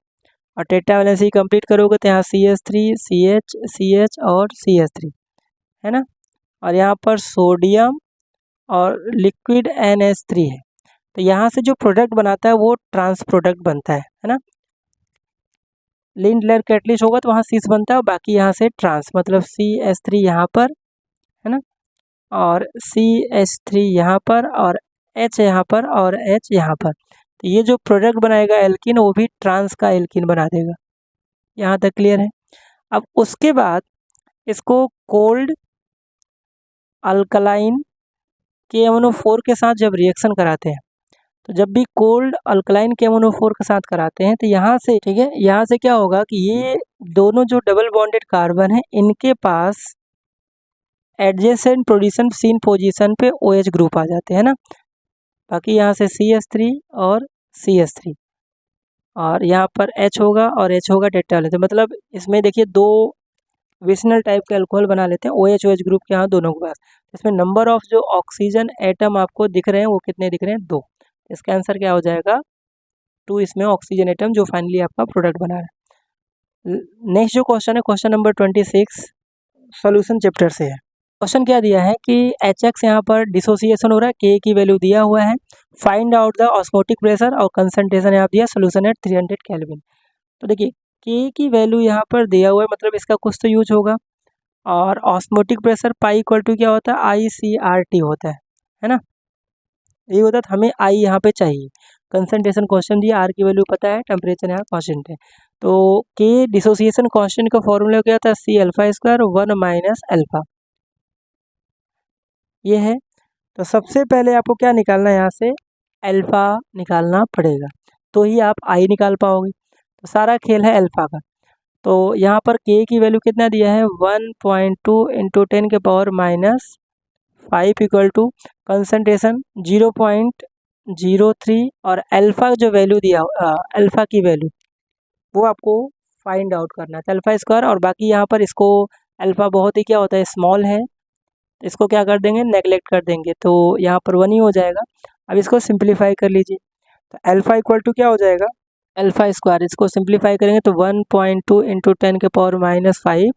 और टेट्रा वैलेंसी कंप्लीट करोगे तो यहाँ CH3 CH CH और CH3, है ना। और यहाँ पर सोडियम और लिक्विड NH3 है। तो यहाँ से जो प्रोडक्ट बनाता है वो ट्रांस प्रोडक्ट बनता है ना। लिंड लेयर कैटलिस्ट होगा तो वहाँ सीस बनता है, और बाकी यहाँ से ट्रांस मतलब CH3 यहाँ पर, है ना, और CH3 यहाँ पर, और H यहाँ पर, और H यहाँ पर। तो ये जो प्रोडक्ट बनाएगा एल्किन वो भी ट्रांस का एल्किन बना देगा। यहाँ तक क्लियर है। अब उसके बाद इसको कोल्ड अल्कलाइन KMnO4 के साथ जब रिएक्शन कराते हैं, तो जब भी कोल्ड अल्कलाइन KMnO4 के साथ कराते हैं तो यहाँ से, ठीक है, यहाँ से क्या होगा कि ये दोनों जो डबल बॉन्डेड कार्बन है इनके पास एडजेसेंट पोजीशन सीन पोजीशन पे OH ग्रुप आ जाते हैं ना। बाकी यहाँ से CH3 और CH3, और यहाँ पर H होगा और H होगा टेट्रा। तो मतलब इसमें देखिए दो विशनल टाइप के अल्कोहल बना लेते हैं OH ग्रुप के यहाँ दोनों के पास। इसमें नंबर ऑफ जो ऑक्सीजन एटम आपको दिख रहे हैं वो कितने दिख रहे हैं 2। इसका आंसर क्या हो जाएगा 2, इसमें ऑक्सीजन एटम जो फाइनली आपका प्रोडक्ट बना रहा है। नेक्स्ट जो क्वेश्चन है क्वेश्चन नंबर 26 सॉल्यूशन चैप्टर से है। क्वेश्चन क्या दिया है कि HX यहाँ पर डिसोसिएशन हो रहा है, K की वैल्यू दिया हुआ है, find out the osmotic pressure और कंसंट्रेशन यहाँ दिया सोल्यूशन एट 300 केल्विन। तो देखिए K की वैल्यू यहाँ पर दिया हुआ है मतलब इसका कुछ तो यूज होगा, और osmotic pressure pi equal to क्या होता है ICRT होता है ना। ये होता है तो हमें I यहाँ पे चाहिए। कंसंट्रेशन क्वेश्चन दिया, R की वैल्यू पता है, टेम्परेचर यहाँ कांस्टेंट है। तो K डिसोसिएशन कांस्टेंट का फॉर्मूला क्या था C∝² 1 माइनस अल्फा, ये है। तो सबसे पहले आपको क्या निकालना है, यहाँ से अल्फा निकालना पड़ेगा तो ही आप आई निकाल पाओगे। तो सारा खेल है अल्फा का। तो यहाँ पर के की वैल्यू कितना दिया है 1.2 इंटू 10 के पावर -5 इक्वल टू कंसनट्रेशन 0.03, और अल्फा जो वैल्यू दिया अल्फा की वैल्यू वो आपको फाइंड आउट करना है अल्फा स्क्वायर। और बाकी यहाँ पर इसको अल्फा बहुत ही क्या होता है स्मॉल है, तो इसको क्या कर देंगे नेगलेक्ट कर देंगे, तो यहाँ पर 1 ही हो जाएगा। अब इसको सिंप्लीफाई कर लीजिए, तो अल्फा इक्वल टू क्या हो जाएगा अल्फा स्क्वायर, इसको सिंप्लीफाई करेंगे तो 1.2 इंटू 10 के पावर -5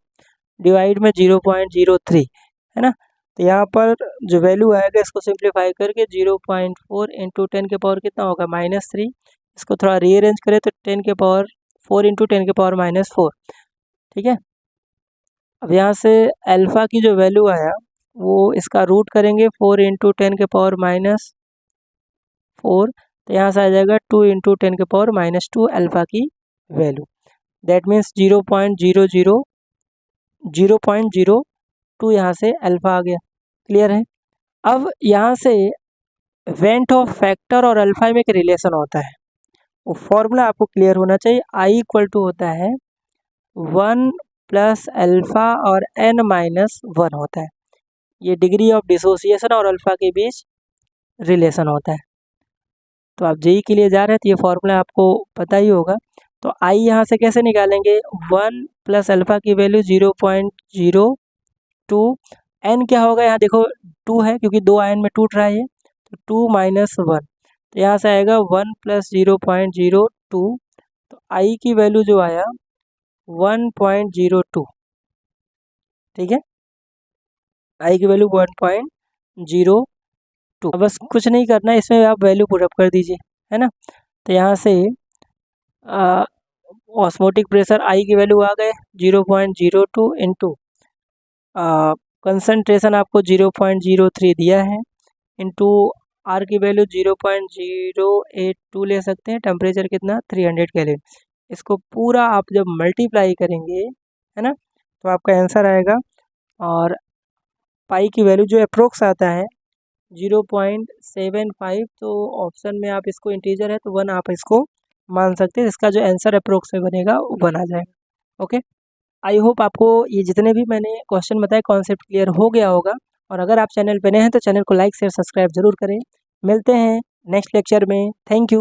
डिवाइड में 0.03, है ना। तो यहाँ पर जो वैल्यू आएगा इसको सिंप्लीफाई करके 0.4 इंटू 10 के पावर कितना होगा -3, इसको थोड़ा रीअरेंज करें तो 10 के पावर 4 इंटू 10 के पावर -4, ठीक है। अब यहाँ से अल्फा की जो वैल्यू आया वो इसका रूट करेंगे 4 इंटू 10 के पावर -4, तो यहाँ से आ जाएगा 2 इंटू 10 के पावर -2 अल्फा की वैल्यू। दैट मीन्स 0.02 यहाँ से अल्फा आ गया। क्लियर है। अब यहाँ से वेंट ऑफ फैक्टर और अल्फा में एक रिलेशन होता है, वो फॉर्मूला आपको क्लियर होना चाहिए। आई इक्वल टू होता है 1 प्लस अल्फा और n-1 होता है। ये डिग्री ऑफ डिसोसिएशन और अल्फा के बीच रिलेशन होता है। तो आप जेई के लिए जा रहे हैं तो ये फॉर्मूला आपको पता ही होगा। तो आई यहाँ से कैसे निकालेंगे 1 प्लस अल्फा की वैल्यू 0.02, एन क्या होगा यहाँ देखो 2 है क्योंकि 2 आयन में टूट रहा है ये, तो 2 माइनस 1, तो यहाँ से आएगा 1 प्लस 0.02, तो आई की वैल्यू जो आया 1.02, ठीक है, आई की वैल्यू 1.02। अब बस कुछ नहीं करना है, इसमें आप वैल्यू पुट अप कर दीजिए, है ना। तो यहाँ से ऑस्मोटिक प्रेशर आई की वैल्यू आ गए 0.02 इंटू कंसनट्रेशन आपको 0.03 दिया है इंटू आर की वैल्यू 0.082 ले सकते हैं, टेम्परेचर कितना 300 केल्विन। इसको पूरा आप जब मल्टीप्लाई करेंगे है ना तो आपका आंसर आएगा। और पाई की वैल्यू जो अप्रोक्स आता है 0.75, तो ऑप्शन में आप इसको इंटीजर है तो 1 आप इसको मान सकते हैं। इसका जो आंसर अप्रोक्स में बनेगा वो बना जाएगा। ओके, आई होप आपको ये जितने भी मैंने क्वेश्चन बताए कॉन्सेप्ट क्लियर हो गया होगा। और अगर आप चैनल पे नए हैं तो चैनल को लाइक शेयर सब्सक्राइब जरूर करें। मिलते हैं नेक्स्ट लेक्चर में। Thank you.